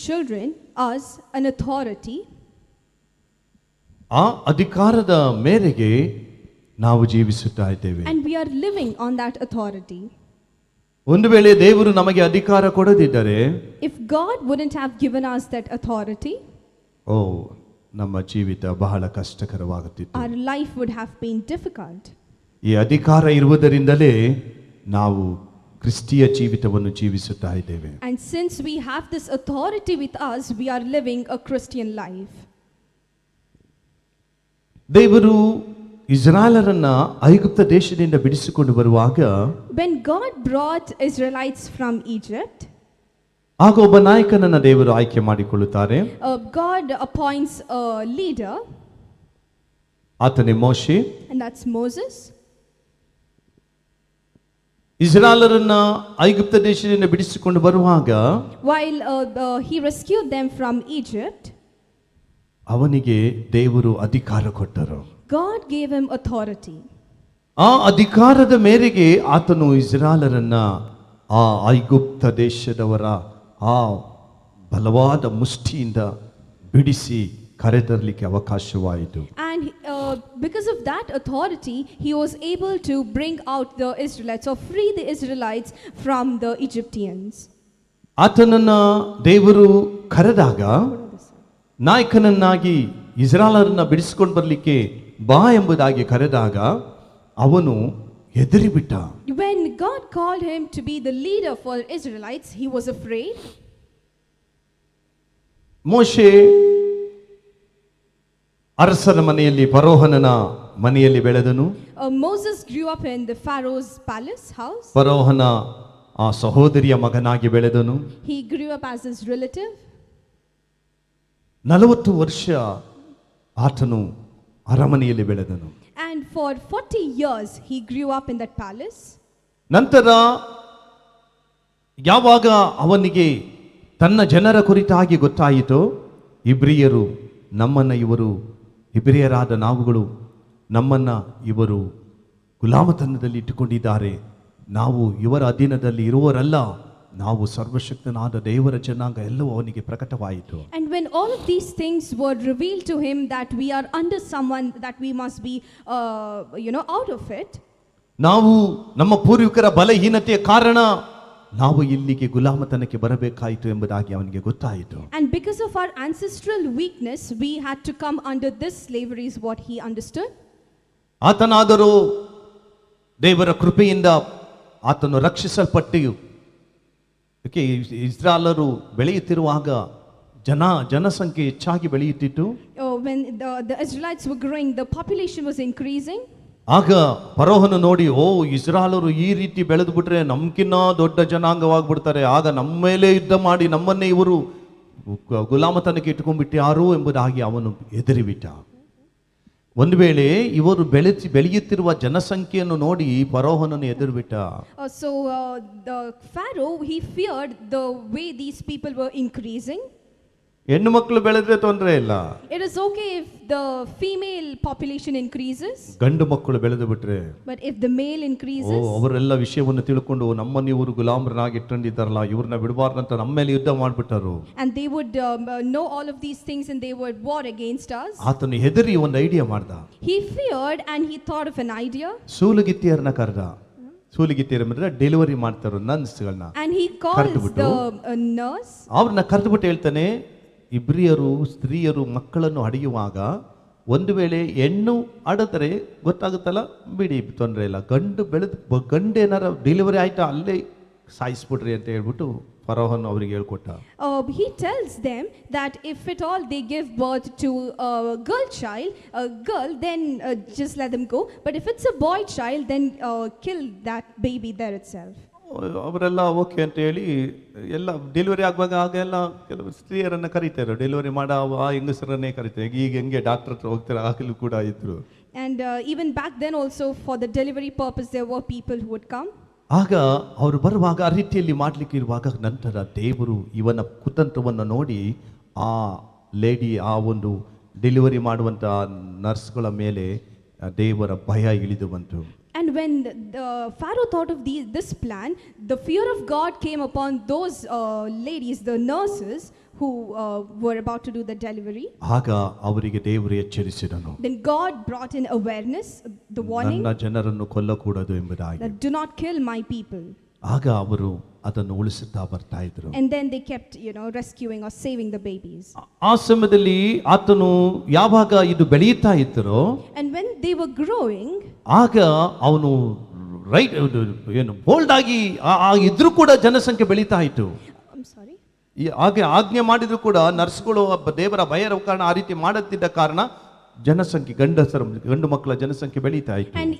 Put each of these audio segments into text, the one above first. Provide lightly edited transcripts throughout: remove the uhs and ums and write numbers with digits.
children as an authority. ಆ ಅಧಿಕಾರದ ಮೇರೆಗೆ ನಾವು ಜೀವಿಸುತ್ತಾ ಇದ್ದೇವೆ. And we are living on that authority. ಒಂದು ವೇಳೆ ದೇವರು ನಮಗೆ ಅಧಿಕಾರ ಕೊಡದಿದ್ದರೆ, if God wouldn't have given us that authority, ನಮ್ಮ ಜೀವಿತ ಬಹಳ ಕಷ್ಟಕರವಾಗುತ್ತಿತ್ತು. our life would have been difficult. ಈ ಅಧಿಕಾರ ಇರುವುದರಿಂದಲೇ ನಾವು ಕ್ರಿಸ್ತಿಯ ಜೀವಿತವನ್ನು ಜೀವಿಸುತ್ತಾ ಇದ್ದೇವೆ. And since we have this authority with us, we are living a Christian life. ದೇವರು ಇಸ್ರಾಯೇಲರನ್ನ ಐಗುಪ್ತ ದೇಶದಿಂದ ಬಿಡಿಸಿಕೊಂಡು ಬರುವಾಗ, when God brought Israelites from Egypt, ಆಗ ಒಬ್ಬ ನಾಯಕನನ್ನ ದೇವರು ಆಯ್ಕೆ ಮಾಡಿಕೊಳ್ಳುತ್ತಾರೆ. God appoints a leader. ಆತನೇ ಮೋಶೆ. And that's Moses. ಇಸ್ರಾಯೇಲರನ್ನ ಐಗುಪ್ತ ದೇಶದಿಂದ ಬಿಡಿಸಿಕೊಂಡು ಬರುವಾಗ, while he rescued them from Egypt, ಅವನಿಗೆ ದೇವರು ಅಧಿಕಾರ ಕೊಟ್ಟರು. God gave him authority. ಆ ಅಧಿಕಾರದ ಮೇರೆಗೆ ಆತನು ಇಸ್ರಾಯೇಲರನ್ನ ಆ ಐಗುಪ್ತ ದೇಶದವರ ಆ ಬಲವಾದ ಮುಷ್ಟಿಯಿಂದ ಬಿಡಿಸಿ ಕರೆತರಲಿಕ್ಕೆ ಅವಕಾಶವಾಯಿತು. And because of that authority, he was able to bring out the Israelites or free the Israelites from the Egyptians. ಆತನನ್ನ ದೇವರು ಕರೆದಾಗ, ನಾಯಕನನ್ನಾಗಿ ಇಸ್ರಾಯೇಲರನ್ನ ಬಿಡಿಸಿಕೊಂಡು ಬರಲಿಕ್ಕೆ ಬಾ ಎಂಬುದಾಗಿ ಕರೆದಾಗ, ಅವನು ಹೆದರಿಬಿಟ್ಟ. When God called him to be the leader for Israelites, he was afraid. ಮೋಶೆ ಅರಸನ ಮನೆಯಲ್ಲಿ, ಫರೋಹನನ ಮನೆಯಲ್ಲಿ ಬೆಳೆದನು. Moses grew up in the Pharaoh's palace house. ಫರೋಹನ ಆ ಸಹೋದರಿಯ ಮಗನಾಗಿ ಬೆಳೆದನು. He grew up as his relative. 40 ವರ್ಷ ಆತನು ಅರಮನೆಯಲ್ಲಿ ಬೆಳೆದನು. And for 40 years he grew up in that palace. ನಂತರ ಯಾವಾಗ ಅವನಿಗೆ ತನ್ನ ಜನರ ಕುರಿತಾಗಿ ಗೊತ್ತಾಯಿತು, ಇಬ್ರಿಯರು ನಮ್ಮನ್ನ ಇವರು ಇಬ್ರಿಯರಾದ ನಾವುಗಳು ನಮ್ಮನ್ನ ಇವರು ಗುಲಾಮತನದಲ್ಲಿ ಇಟ್ಟುಕೊಂಡಿದ್ದಾರೆ, ನಾವು ಇವರ ಅಧೀನದಲ್ಲಿ ಇರುವವರಲ್ಲ, ನಾವು ಸರ್ವಶಕ್ತನಾದ ದೇವರ ಜನಾಂಗ, ಎಲ್ಲವೂ ಅವನಿಗೆ ಪ್ರಕಟವಾಯಿತು. And when all of these things were revealed to him that we are under someone, that we must be out of it, ನಾವು ನಮ್ಮ ಪೂರ್ವಿಕರ ಬಲಹೀನತೆಯ ಕಾರಣ ನಾವು ಇಲ್ಲಿಗೆ ಗುಲಾಮತನಕ್ಕೆ ಬರಬೇಕಾಯಿತು ಎಂಬುದಾಗಿ ಅವನಿಗೆ ಗೊತ್ತಾಯಿತು. And because of our ancestral weakness, we had to come under this slavery, is what he understood. ಆತನಾದರೂ ದೇವರ ಕೃಪೆಯಿಂದ ಆತನು ರಕ್ಷಿಸಲ್ಪಟ್ಟು, ಇಸ್ರಾಯೇಲರು ಬೆಳೆಯುತ್ತಿರುವಾಗ ಜನಸಂಖ್ಯೆ ಹೆಚ್ಚಾಗಿ ಬೆಳೆಯುತ್ತಿತ್ತು. When the Israelites were growing, the population was increasing. ಆಗ ಫರೋಹನು ನೋಡಿ, ಇಸ್ರಾಯೇಲರು ಈ ರೀತಿ ಬೆಳೆದು ಬಿಟ್ರೆ ನಮ್ಕಿನ್ನ ದೊಡ್ಡ ಜನಾಂಗವಾಗ್ಬಿಡ್ತಾರೆ, ಆಗ ನಮ್ಮ ಮೇಲೆ ಯುದ್ಧ ಮಾಡಿ ನಮ್ಮನ್ನೇ ಇವರು ಗುಲಾಮತನಕ್ಕೆ ಇಟ್ಕೊಂಡ್ಬಿಟ್ಟಾರು ಎಂಬುದಾಗಿ ಅವನು ಹೆದರಿಬಿಟ್ಟ. ಒಂದು ವೇಳೆ ಇವರು ಬೆಳೆಯುತ್ತಿರುವ ಜನಸಂಖ್ಯೆಯನ್ನು ನೋಡಿ ಫರೋಹನನ್ನು ಹೆದರಿಬಿಟ್ಟ. So the Pharaoh, he feared the way these people were increasing. ಹೆಣ್ಣು ಮಕ್ಕಳು ಬೆಳೆದ್ರೆ ತೊಂದರೆ ಇಲ್ಲ, it is okay if the female population increases, ಗಂಡು ಮಕ್ಕಳು ಬೆಳೆದು ಬಿಟ್ರೆ, but if the male increases, ಅವರೆಲ್ಲ ವಿಷಯವನ್ನು ತಿಳ್ಕೊಂಡು ನಮ್ಮನ್ನು ಇವರು ಗುಲಾಮರನ್ನಾಗಿ ಇಟ್ಕೊಂಡಿದ್ದಾರಲ್ಲ, ಇವ್ರನ್ನ ಬಿಡಬಾರ್ದಂತ ನಮ್ಮ ಮೇಲೆ ಯುದ್ಧ ಮಾಡ್ಬಿಟ್ಟರು. and they would know all of these things and they would war against us. ಆತನು ಹೆದರಿ ಒಂದು ಐಡಿಯಾ ಮಾಡ್ದ. He feared and he thought of an idea. ಸೂಲಗಿತ್ತಿಯರನ್ನ ಕರೆದ. ಸೂಲಗಿತ್ತಿಯರ ಅಂದ್ರೆ ಡೆಲಿವರಿ ಮಾಡ್ತಾರೋ ನರ್ಸ್ಗಳನ್ನ, and he calls the nurse. ಅವ್ರನ್ನ ಕರೆದುಬಿಟ್ಟು ಹೇಳ್ತಾನೆ, ಇಬ್ರಿಯರು ಸ್ತ್ರೀಯರು ಮಕ್ಕಳನ್ನು ಹಡೆಯುವಾಗ ಒಂದು ವೇಳೆ ಹೆಣ್ಣು ಹಡಿದ್ರೆ ಗೊತ್ತಾಗುತ್ತಲ್ಲ, ಬಿಡಿ ತೊಂದರೆ ಇಲ್ಲ, ಗಂಡು ಏನಾರ ಡೆಲಿವರಿ ಆಯ್ತಾ ಅಲ್ಲೇ ಸಾಯಿಸ್ಬಿಡ್ರಿ ಅಂತ ಹೇಳ್ಬಿಟ್ಟು ಫರೋಹನ್ ಅವರಿಗೆ ಹೇಳ್ಕೊಟ್ಟ. He tells them that if at all they give birth to a girl, then just let them go, but if it's a boy child, then kill that baby there itself. ಅವರೆಲ್ಲ okay ಅಂತ ಹೇಳಿ ಎಲ್ಲ delivery ಆಗುವಾಗ ಆಗೆಲ್ಲ ಕೆಲವು ಸ್ತ್ರೀಯರನ್ನ ಕರೀತಾರೆ, delivery ಮಾಡೋ ಆ ಹೆಂಗಸರನ್ನೇ ಕರೀತಾರೆ. ಈಗ ಹೆಂಗೆ ಡಾಕ್ಟರ್ ಹತ್ರ ಹೋಗ್ತಾರೆ, ಆಗಲೂ ಕೂಡ ಇದ್ರು. And even back then also for the delivery purpose there were people who would come. ಆಗ ಅವರು ಬರುವಾಗ ಆ ರೀತಿಯಲ್ಲಿ ಮಾಡ್ಲಿಕ್ಕೆ ಇರುವಾಗ ನಂತರ ದೇವರು ಇವನ ಕುತಂತ್ರವನ್ನು ನೋಡಿ ಆ ಲೇಡಿ, ಆ ಒಂದು ಡೆಲಿವರಿ ಮಾಡುವಂತ ನರ್ಸ್ಗಳ ಮೇಲೆ ದೇವರ ಭಯ ಇಳಿದು ಬಂತು. And when the Pharaoh thought of this plan, the fear of God came upon those ladies, the nurses who were about to do the delivery. ಆಗ ಅವರಿಗೆ ದೇವರು ಎಚ್ಚರಿಸಿದನು, Then God brought in awareness, the warning, ನನ್ನ ಜನರನ್ನು ಕೊಲ್ಲಕೂಡದು ಎಂಬುದಾಗಿ. that do not kill my people. ಆಗ ಅವರು ಅದನ್ನು ಉಳಿಸುತ್ತಾ ಬರ್ತಾ ಇದ್ರು. And then they kept, rescuing or saving the babies. ಆ ಸಮಯದಲ್ಲಿ ಆತನು ಯಾವಾಗ ಇದು ಬೆಳೆಯುತ್ತಾ ಇದ್ದರೋ, And when they were growing, ಆಗ ಅವನು ರೈಟ್ ಏನು ಬೋಲ್ಡ್ ಆಗಿ ಇದ್ರೂ ಕೂಡ ಜನಸಂಖ್ಯೆ ಬೆಳೀತಾ ಇತ್ತು. I'm sorry. ಹಾಗೆ ಆಜ್ಞೆ ಮಾಡಿದ್ರು ಕೂಡ ನರ್ಸ್ಗಳು ದೇವರ ಭಯದ ಕಾರಣ ಆ ರೀತಿ ಮಾಡುತ್ತಿದ್ದ ಕಾರಣ ಜನಸಂಖ್ಯೆ ಗಂಡು ಮಕ್ಕಳ ಜನಸಂಖ್ಯೆ ಬೆಳೀತಾ ಇತ್ತು. And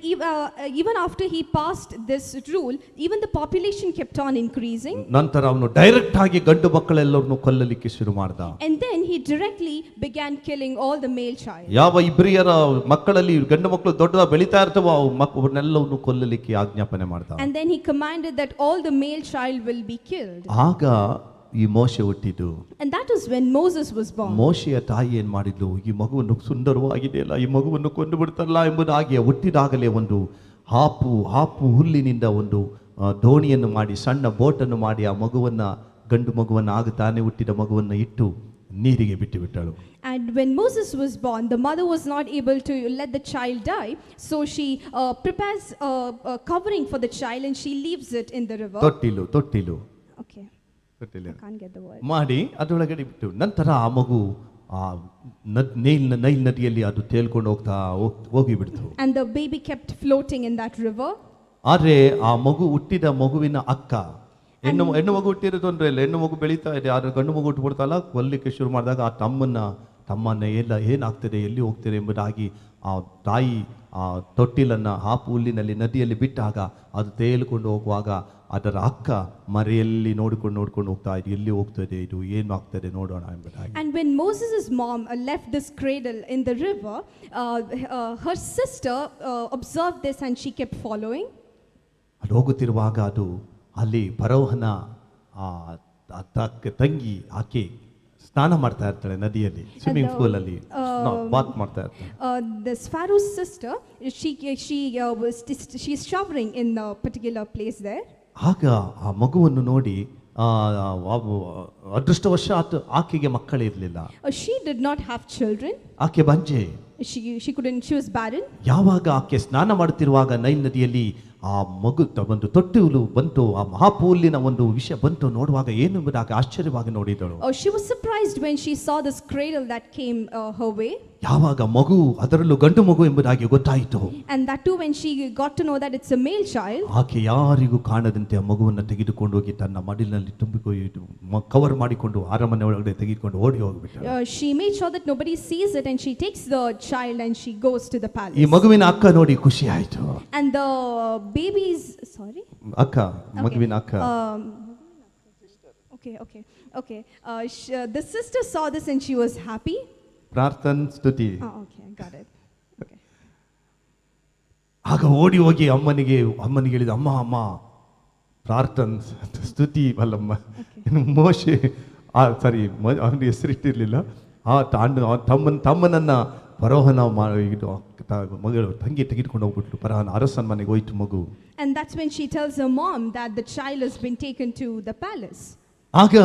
even after he passed this rule, even the population kept on increasing. ನಂತರ ಅವನು ಡೈರೆಕ್ಟ್ ಆಗಿ ಗಂಡು ಮಕ್ಕಳೆಲ್ಲರನ್ನು ಕೊಲ್ಲಲಿಕ್ಕೆ ಶುರು ಮಾಡ್ದ. And then he directly began killing all the male child. ಯಾವ ಇಬ್ರಿಯರ ಮಕ್ಕಳಲ್ಲಿ ಗಂಡು ಮಕ್ಕಳು ದೊಡ್ಡದಾಗಿ ಬೆಳೀತಾ ಇರ್ತವೋ ಅವನ್ನೆಲ್ಲವನ್ನು ಕೊಲ್ಲಲಿಕ್ಕೆ ಆಜ್ಞಾಪನೆ ಮಾಡ್ದ. And then he commanded that all the male child will be killed. ಆಗ ಈ ಮೋಶೆ ಹುಟ್ಟಿದ್ದು. And that is when Moses was born. ಮೋಶೆಯ ತಾಯಿ ಏನ್ ಮಾಡಿದ್ಲು, ಈ ಮಗುವನ್ನು ಸುಂದರವಾಗಿದೆಯಲ್ಲ, ಈ ಮಗುವನ್ನು ಕೊಂದು ಬಿಡ್ತಾರಲ್ಲ ಎಂಬುದಾಗಿ ಹುಟ್ಟಿದಾಗಲೇ ಒಂದು ಹಾಪು ಹುಲ್ಲಿನಿಂದ ಒಂದು ದೋಣಿಯನ್ನು ಮಾಡಿ, ಸಣ್ಣ ಬೋಟನ್ನು ಮಾಡಿ ಆ ಮಗುವನ್ನ, ಗಂಡು ಮಗುವನ್ನ, ಆಗ ತಾನೇ ಹುಟ್ಟಿದ ಮಗುವನ್ನ ಇಟ್ಟು ನೀರಿಗೆ ಬಿಟ್ಟು ಬಿಟ್ಟಳು. And when Moses was born, the mother was not able to let the child die, so she prepares a covering for the child and she leaves it in the river. ತೊಟ್ಟಿಲು Okay. I can't get the word. ಮಾಡಿ ಅದರೊಳಗಡೆ ಬಿಟ್ಟು ನಂತರ ಆ ಮಗು Nile ನದಿಯಲ್ಲಿ ಅದು ತೇಲ್ಕೊಂಡು ಹೋಗಿಬಿಡ್ತು. And the baby kept floating in that river. ಆದ್ರೆ ಆ ಮಗು ಹುಟ್ಟಿದ ಮಗುವಿನ ಅಕ್ಕ, ಹೆಣ್ಣು ಮಗು ಹುಟ್ಟಿರೋ ತೊಂದರೆ ಇಲ್ಲ, ಹೆಣ್ಣು ಮಗು ಬೆಳೀತಾ ಇದೆ, ಆದ್ರೆ ಗಂಡು ಮಗು ಹುಟ್ಟುಬಿಡ್ತಲ್ಲ, ಕೊಲ್ಲಿಕ್ಕೆ ಶುರು ಮಾಡಿದಾಗ ಆ ತಮ್ಮನ್ನ ಎಲ್ಲ ಏನಾಗ್ತದೆ, ಎಲ್ಲಿ ಹೋಗ್ತದೆ ಎಂಬುದಾಗಿ ಆ ತಾಯಿ ಆ ತೊಟ್ಟಿಲನ್ನು ಹುಲ್ಲಿನಲ್ಲಿ ನದಿಯಲ್ಲಿ ಬಿಟ್ಟಾಗ ಅದು ತೇಲ್ಕೊಂಡು ಹೋಗುವಾಗ ಅದರ ಅಕ್ಕ ಮರೆಯಲ್ಲಿ ನೋಡ್ಕೊಂಡು ಹೋಗ್ತಾ ಇದೆ, ಎಲ್ಲಿ ಹೋಗ್ತದೆ ಇದು, ಏನು ಆಗ್ತದೆ ನೋಡೋಣ ಎಂಬುದಾಗಿ. And when Moses' mom left this cradle in the river, her sister observed this and she kept following. ಅದು ಹೋಗುತ್ತಿರುವಾಗ ಅದು ಅಲ್ಲಿ ಫರೋಹನ ತಂಗಿ ಆಕೆ ಸ್ನಾನ ಮಾಡ್ತಾ ಇರ್ತಾಳೆ ನದಿಯಲ್ಲಿ, ಸ್ವಿಮ್ಮಿಂಗ್ ಪೂಲ್ ಅಲ್ಲಿ ಬಾತ್ ಮಾಡ್ತಾ ಇರ್ತಾಳೆ. This Pharaoh's sister, she's showering in a particular place there. ಆಗ ಆ ಮಗುವನ್ನು ನೋಡಿ ಅದೃಷ್ಟವಶಾತ್ ಆಕೆಗೆ ಮಕ್ಕಳಿರಲಿಲ್ಲ. She did not have children. ಆಕೆ ಬಂಜೆ. She was barren. ಯಾವಾಗ ಆಕೆ ಸ್ನಾನ ಮಾಡುತ್ತಿರುವಾಗ ನೈಲ್ ನದಿಯಲ್ಲಿ ಆ ಮಗು ಒಂದು ತೊಟ್ಟಿಲು ಬಂತು, ಆ ಮಹಾಪೂಲಿನ ಒಂದು ವಿಷಯ ಬಂತು. ನೋಡುವಾಗ ಏನು ಎಂಬುದಾಗಿ ಆಶ್ಚರ್ಯವಾಗಿ ನೋಡಿದಳು. She was surprised when she saw this cradle that came her way. ಯಾವಾಗ ಮಗು, ಅದರಲ್ಲೂ ಗಂಡು ಮಗು ಎಂಬುದಾಗಿ ಗೊತ್ತಾಯಿತು. And that too when she got to know that it's a male child. ಆಕೆ ಯಾರಿಗೂ ಕಾಣದಂತೆ ಆ ಮಗುವನ್ನು ತೆಗೆದುಕೊಂಡು ಹೋಗಿ ತನ್ನ ಮಡಿಲಿನಲ್ಲಿ ತುಂಬಿಕೊಂಡು ಕವರ್ ಮಾಡಿಕೊಂಡು ಅರಮನೆ ಒಳಗಡೆ ತೆಗೆದುಕೊಂಡು ಓಡಿ ಹೋಗಿಬಿಟ್ಟಳು. She made sure that nobody sees it and she takes the child and she goes to the palace. ಈ ಮಗುವಿನ ಅಕ್ಕ ನೋಡಿ ಖುಷಿ ಆಯಿತು. And the baby's ಅಕ್ಕ, ಮಗುವಿನ ಅಕ್ಕ. Okay. The sister saw this and she was happy. Prarthan ಸ್ತುತಿ. Okay, got it. Okay. ಆಗ ಓಡಿ ಹೋಗಿ ಅಮ್ಮನಿಗೆ ಹೇಳಿದ, ಅಮ್ಮ ಪ್ರಾರ್ಥನ್ ಸ್ತುತಿ ಅಲ್ಲಮ್ಮ, ಮೋಶೆ ಸಾರಿ ಅವನಿಗೆ ಹೆಸರಿಟ್ಟಿರ್ಲಿಲ್ಲ, ತಮ್ಮನನ್ನ ಫರೋಹನ ಮಗಳು ತಂಗಿ ತೆಗೆದುಕೊಂಡು ಹೋಗ್ಬಿಟ್ಲು, ಫರೋಹನ ಅರಸನ ಮನೆಗೆ ಹೋಯ್ತು ಮಗು. And that's when she tells her mom that the child has been taken to the palace. ಆಗ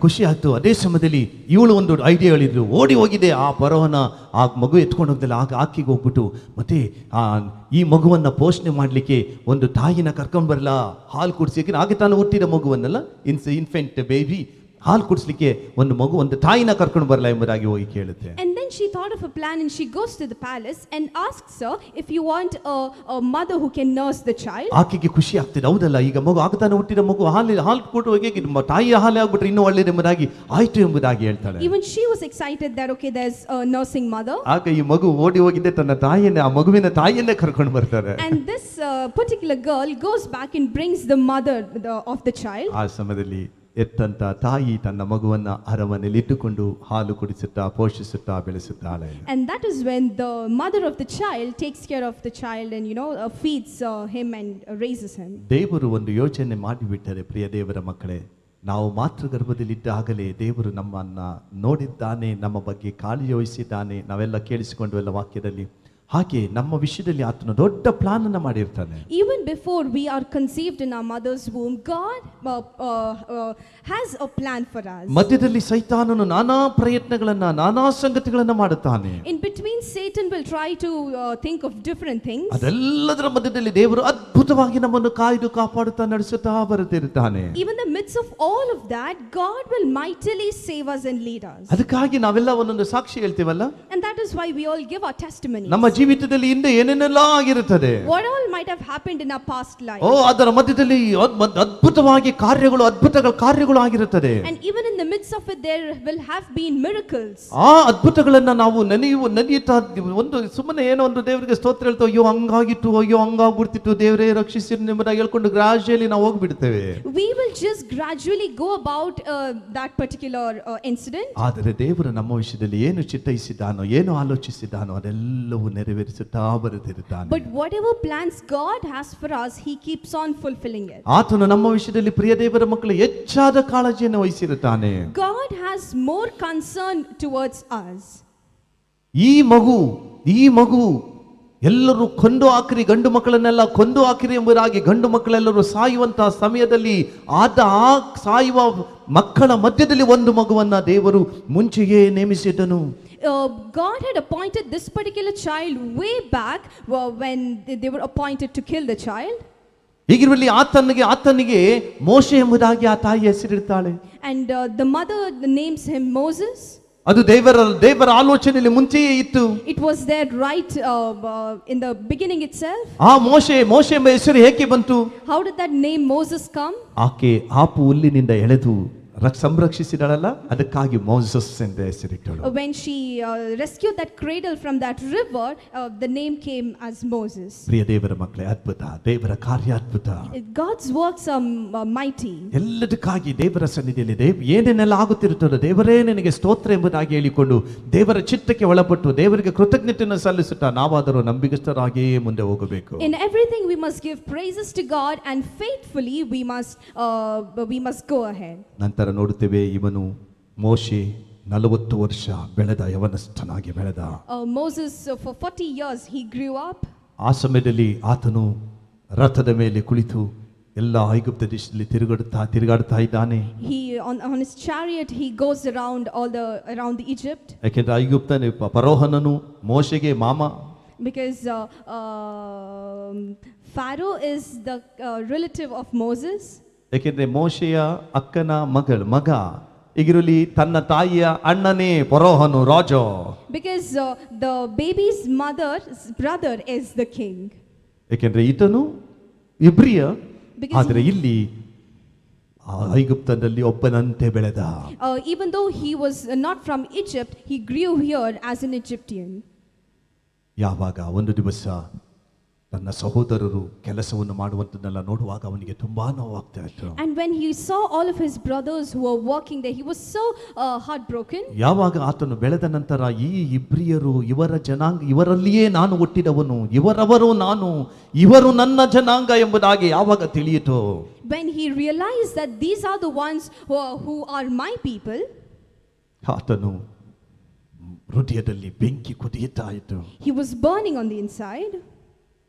ಖುಷಿ ಆಯ್ತು. ಅದೇ ಸಮಯದಲ್ಲಿ ಇವಳು ಒಂದು ಐಡಿಯಾ ಹೇಳಿದ್ರು, ಓಡಿ ಹೋಗಿದೆ ಆ ಫರೋಹನ ಆ ಮಗು ಎತ್ಕೊಂಡು ಹೋಗ್ದಲ್ಲ. ಆಗ ಆಕೆಗೆ ಹೋಗ್ಬಿಟ್ಟು ಮತ್ತೆ ಈ ಮಗುವನ್ನ ಪೋಷಣೆ ಮಾಡಲಿಕ್ಕೆ ಒಂದು ತಾಯಿನ ಕರ್ಕೊಂಡು ಬರಲ್ಲ, ಹಾಲು ಕುಡಿಸಿ, ಆಗ ತಾನು ಹುಟ್ಟಿದ ಮಗುವನ್ನೆಲ್ಲ ಇನ್ಫೆಂಟ್ ಬೇಬಿ ಹಾಲು ಕುಡಿಸ್ಲಿಕ್ಕೆ ಒಂದು ತಾಯಿನ ಕರ್ಕೊಂಡು ಬರಲ್ಲ ಎಂಬುದಾಗಿ ಹೋಗಿ ಕೇಳುತ್ತೆ. And then she thought of a plan and she goes to the palace and asks her if you want a mother who can nurse the child. ಆಕೆಗೆ ಖುಷಿ ಆಗ್ತಿದೆ, ಹೌದಲ್ಲ ಈಗ ಮಗು ಆಗತಾನೆ ಹುಟ್ಟಿದ ಮಗು ಹಾಲು ಕೊಟ್ಟು ಹೋಗಿ ತಾಯಿ ಹಾಲು ಆಗ್ಬಿಟ್ರೆ ಇನ್ನೂ ಒಳ್ಳೇದು ಎಂಬುದಾಗಿ ಆಯ್ತು ಎಂಬುದಾಗಿ ಹೇಳ್ತಾಳೆ. Even she was excited that okay there's a nursing mother. ಆಗ ಈ ಮಗು ಓಡಿ ಹೋಗಿದೆ ತನ್ನ ತಾಯಿಯನ್ನೇ, ಆ ಮಗುವಿನ ತಾಯಿಯನ್ನೇ ಕರ್ಕೊಂಡು ಬರ್ತಾರೆ. And this particular girl goes back and brings the mother of the child. ಆ ಸಮಯದಲ್ಲಿ ಎತ್ತಂತ ತಾಯಿ ತನ್ನ ಮಗುವನ್ನ ಅರಮನೆಯಲ್ಲಿ ಇಟ್ಟುಕೊಂಡು ಹಾಲು ಕುಡಿಸುತ್ತಾ ಪೋಷಿಸುತ್ತಾ ಬೆಳೆಸುತ್ತಾಳೆ. And that is when the mother of the child takes care of the child and feeds him and raises him. ದೇವರು ಒಂದು ಯೋಚನೆ ಮಾಡಿಬಿಟ್ಟರೆ ಪ್ರಿಯ ದೇವರ ಮಕ್ಕಳೇ, ನಾವು ಮಾತೃಗರ್ಭದಲ್ಲಿದ್ದಾಗಲೇ ದೇವರು ನಮ್ಮನ್ನ ನೋಡಿದ್ದಾನೆ, ನಮ್ಮ ಬಗ್ಗೆ ಕಾಳಜಿ ವಹಿಸಿದ್ದಾನೆ. ನಾವೆಲ್ಲ ಕೇಳಿಸಿಕೊಂಡು ಎಲ್ಲ ವಾಕ್ಯದಲ್ಲಿ ಹಾಗೆ ನಮ್ಮ ವಿಷಯದಲ್ಲಿ ಆತನು ದೊಡ್ಡ ಪ್ಲಾನ್ ಅನ್ನ ಮಾಡಿರ್ತಾನೆ. Even before we are conceived in our mother's womb, God has a plan for us. ಮಧ್ಯದಲ್ಲಿ ಸೈತಾನನು ನಾನಾ ಪ್ರಯತ್ನಗಳನ್ನ ನಾನಾ ಸಂಗತಿಗಳನ್ನ ಮಾಡುತ್ತಾನೆ. In between, Satan will try to think of different things. ಅದೆಲ್ಲದರ ಮಧ್ಯದಲ್ಲಿ ದೇವರು ಅದ್ಭುತವಾಗಿ ನಮ್ಮನ್ನು ಕಾಯ್ದು ಕಾಪಾಡುತ್ತಾ ನಡೆಸುತ್ತಾ ಬರುತ್ತಿರುತ್ತಾನೆ. Even in the midst of all of that, God will mightily save us and lead us. ಅದಕ್ಕಾಗಿ ನಾವೆಲ್ಲ ಒಂದೊಂದು ಸಾಕ್ಷಿ ಹೇಳ್ತೀವಲ್ಲ. And that is why we all give our testimonies. ನಮ್ಮ ಜೀವಿತದಲ್ಲಿ ಹಿಂದೆ ಏನೇನೆಲ್ಲ ಆಗಿರುತ್ತದೆ. What all might have happened in our past life. ಅದರ ಮಧ್ಯದಲ್ಲಿ ಅದ್ಭುತವಾಗಿ ಕಾರ್ಯಗಳು ಆಗಿರುತ್ತದೆ. And even in the midst of it, there will have been miracles. ಆ ಅದ್ಭುತಗಳನ್ನ ನಾವು ನೆನೆಯುತ್ತಾ ಒಂದು ಸುಮ್ಮನೆ ಏನೋ ಒಂದು ದೇವರಿಗೆ ಸ್ತೋತ್ರ ಹೇಳ್ತಾ ಅಯ್ಯೋ ಹಂಗಾಗಿತ್ತು, ಅಯ್ಯೋ ಹಂಗಾಗ್ಬಿಡ್ತಿತ್ತು, ದೇವರೇ ರಕ್ಷಿಸಿ ನಿಮ್ಮನ್ನ ಹೇಳ್ಕೊಂಡು ಗ್ರಾಜುಯಲಿ ನಾವು ಹೋಗ್ಬಿಡ್ತೇವೆ. We will just gradually go about that particular incident. ಆದರೆ ದೇವರು ನಮ್ಮ ವಿಷಯದಲ್ಲಿ ಏನು ಚಿತ್ತೈಸಿದ್ದಾನೋ, ಏನು ಆಲೋಚಿಸಿದ್ದಾನೋ ಅದೆಲ್ಲವೂ ನೆರವೇರಿಸುತ್ತಾ ಬರುತ್ತಿರುತ್ತಾನೆ. But whatever plans God has for us, he keeps on fulfilling it. ಆತನು ನಮ್ಮ ವಿಷಯದಲ್ಲಿ ಪ್ರಿಯ ದೇವರ ಮಕ್ಕಳು ಹೆಚ್ಚಾದ ಕಾಳಜಿಯನ್ನು ವಹಿಸಿರುತ್ತಾನೆ. God has more concern towards us. ಈ ಮಗು ಎಲ್ಲರೂ ಕೊಂದು ಹಾಕಿರಿ, ಗಂಡು ಮಕ್ಕಳನ್ನೆಲ್ಲ ಕೊಂದು ಹಾಕಿರಿ ಎಂಬುದಾಗಿ ಗಂಡು ಮಕ್ಕಳೆಲ್ಲರೂ ಸಾಯುವಂತಹ ಸಮಯದಲ್ಲಿ ಆ ಸಾಯುವ ಮಕ್ಕಳ ಮಧ್ಯದಲ್ಲಿ ಒಂದು ಮಗುವನ್ನ ದೇವರು ಮುಂಚೆಯೇ ನೇಮಿಸಿದ್ದನು. God had appointed this particular child way back when they were appointed to kill the child. ಹೀಗಿರುವಲ್ಲಿ ಆತನಿಗೆ ಮೋಶೆ ಎಂಬುದಾಗಿ ಆ ತಾಯಿ ಹೆಸರಿಡ್ತಾಳೆ. And the mother names him Moses. ಅದು ದೇವರ ಆಲೋಚನೆಯಲ್ಲಿ ಮುಂಚೆಯೇ ಇತ್ತು. It was there right in the beginning itself. ಆ ಮೋಶೆ ಎಂಬ ಹೆಸರು ಹೇಗೆ ಬಂತು? How did that name Moses come? ಆಕೆ ಆಪು ಹುಲ್ಲಿನಿಂದ ಎಳೆದು ಸಂರಕ್ಷಿಸಿದಳಲ್ಲ, ಅದಕ್ಕಾಗಿ ಮೋಸಸ್ ಎಂದು ಹೆಸರಿಟ್ಟಳು. When she rescued that cradle from that river, the name came as Moses. ಪ್ರಿಯ ದೇವರ ಮಕ್ಕಳೇ, ಅದ್ಭುತ, ದೇವರ ಕಾರ್ಯ ಅದ್ಭುತ. God's works are mighty. ಎಲ್ಲದಕ್ಕಾಗಿ ದೇವರ ಸನ್ನಿಧಿಯಲ್ಲಿ ಏನೇನೆಲ್ಲ ಆಗುತ್ತಿರುತ್ತೋ ದೇವರೇ ನಿನಗೆ ಸ್ತೋತ್ರ ಎಂಬುದಾಗಿ ಹೇಳಿಕೊಂಡು ದೇವರ ಚಿತ್ತಕ್ಕೆ ಒಳಪಟ್ಟು ದೇವರಿಗೆ ಕೃತಜ್ಞತೆಯನ್ನು ಸಲ್ಲಿಸುತ್ತಾ ನಾವಾದರೂ ನಂಬಿಗಸ್ತರಾಗಿಯೇ ಮುಂದೆ ಹೋಗಬೇಕು. In everything we must give praises to God, and faithfully we must go ahead. ನಂತರ ನೋಡುತ್ತೇವೆ, ಇವನು ಮೋಶೆ 40 ವರ್ಷ ಬೆಳೆದ, ಯವನಸ್ಥನಾಗಿ ಬೆಳೆದ. Moses for 40 years he grew up. ಆ ಸಮಯದಲ್ಲಿ ಆತನು ರಥದ ಮೇಲೆ ಕುಳಿತು ಎಲ್ಲ ಐಗುಪ್ತ ದೇಶದಲ್ಲಿ ತಿರುಗಾಡ್ತಾ ಇದ್ದಾನೆ. He on his chariot he goes around around Egypt. ಯಾಕೆಂದ್ರೆ ಐಗುಪ್ತನೇ ಫರೋಹನನು ಮೋಶೆಗೆ ಮಾಮ. Because Pharaoh is the relative of Moses. ಯಾಕೆಂದ್ರೆ ಮೋಶೆಯ ಅಕ್ಕನ ಮಗ ಈಗಿರಲಿ ತನ್ನ ತಾಯಿಯ ಅಣ್ಣನೇ ಫರೋಹನು ರಾಜ. Because the baby's mother's brother is the king. ಯಾಕೆಂದ್ರೆ ಈತನು ಇಬ್ರಿಯ, ಆದರೆ ಇಲ್ಲಿ ಐಗುಪ್ತದಲ್ಲಿ ಒಬ್ಬನಂತೆ ಬೆಳೆದ. Even though he was not from Egypt, he grew here as an Egyptian. ಯಾವಾಗ ಒಂದು ದಿವಸ ತನ್ನ ಸಹೋದರರು ಕೆಲಸವನ್ನು ಮಾಡುವಂತನ್ನೆಲ್ಲ ನೋಡುವಾಗ ಅವನಿಗೆ ತುಂಬಾ ನೋವಾಗ್ತಾ ಇತ್ತು. And when he saw all of his brothers who were working there, he was so heartbroken. ಯಾವಾಗ ಆತನು ಬೆಳೆದ ನಂತರ ಈ ಇಬ್ರಿಯರು ಇವರ ಜನಾಂಗ, ಇವರಲ್ಲಿಯೇ ನಾನು ಹುಟ್ಟಿದವನು, ಇವರವರು ನಾನು, ಇವರು ನನ್ನ ಜನಾಂಗ ಎಂಬುದಾಗಿ ಯಾವಾಗ ತಿಳಿಯಿತು, when he realized that these are the ones who are my people, ಆತನು ಹೃದಯದಲ್ಲಿ ಬೆಂಕಿ ಕುದಿಯುತ್ತಾ ಇತ್ತು. he was burning on the inside.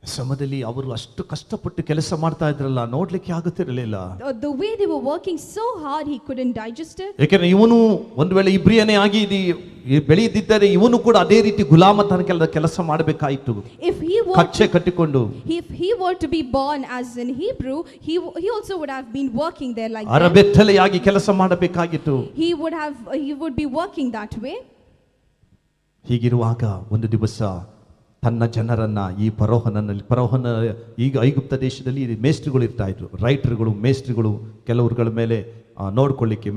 ಸಮಯದಲ್ಲಿ ಅವರು ಅಷ್ಟು ಕಷ್ಟಪಟ್ಟು ಕೆಲಸ ಮಾಡ್ತಾ ಇದ್ರಲ್ಲ, ನೋಡ್ಲಿಕ್ಕೆ ಆಗುತ್ತಿರಲಿಲ್ಲ. The way they were working so hard, he couldn't digest it. ಯಾಕೆಂದ್ರೆ ಇವನು ಒಂದು ವೇಳೆ ಇಬ್ರಿಯನೇ ಆಗಿ ಬೆಳೆದಿದ್ದರೆ ಇವನು ಕೂಡ ಅದೇ ರೀತಿ ಗುಲಾಮತನ ಕೆಲಸ ಮಾಡಬೇಕಾಯಿತು. ಕಚ್ಚೆ ಕಟ್ಟಿಕೊಂಡು if he were to be born as in Hebrew, he also would have been working there like that. ಅರಬೆತ್ತಲೆಯಾಗಿ ಕೆಲಸ ಮಾಡಬೇಕಾಗಿತ್ತು. He would be working that way. ಹೀಗಿರುವಾಗ ಒಂದು ದಿವಸ ತನ್ನ ಜನರನ್ನ ಈ ಫರೋಹನ ಈಗ ಐಗುಪ್ತ ದೇಶದಲ್ಲಿ ಮೇಸ್ಟ್ರಿಗಳು ಇರ್ತಾ ಇದ್ರು, ರೈಟರ್ಗಳು, ಮೇಸ್ಟ್ರಿಗಳು, ಕೆಲವರುಗಳ ಮೇಲೆ ನೋಡ್ಕೊಳ್ಳಿಕ್ಕೆ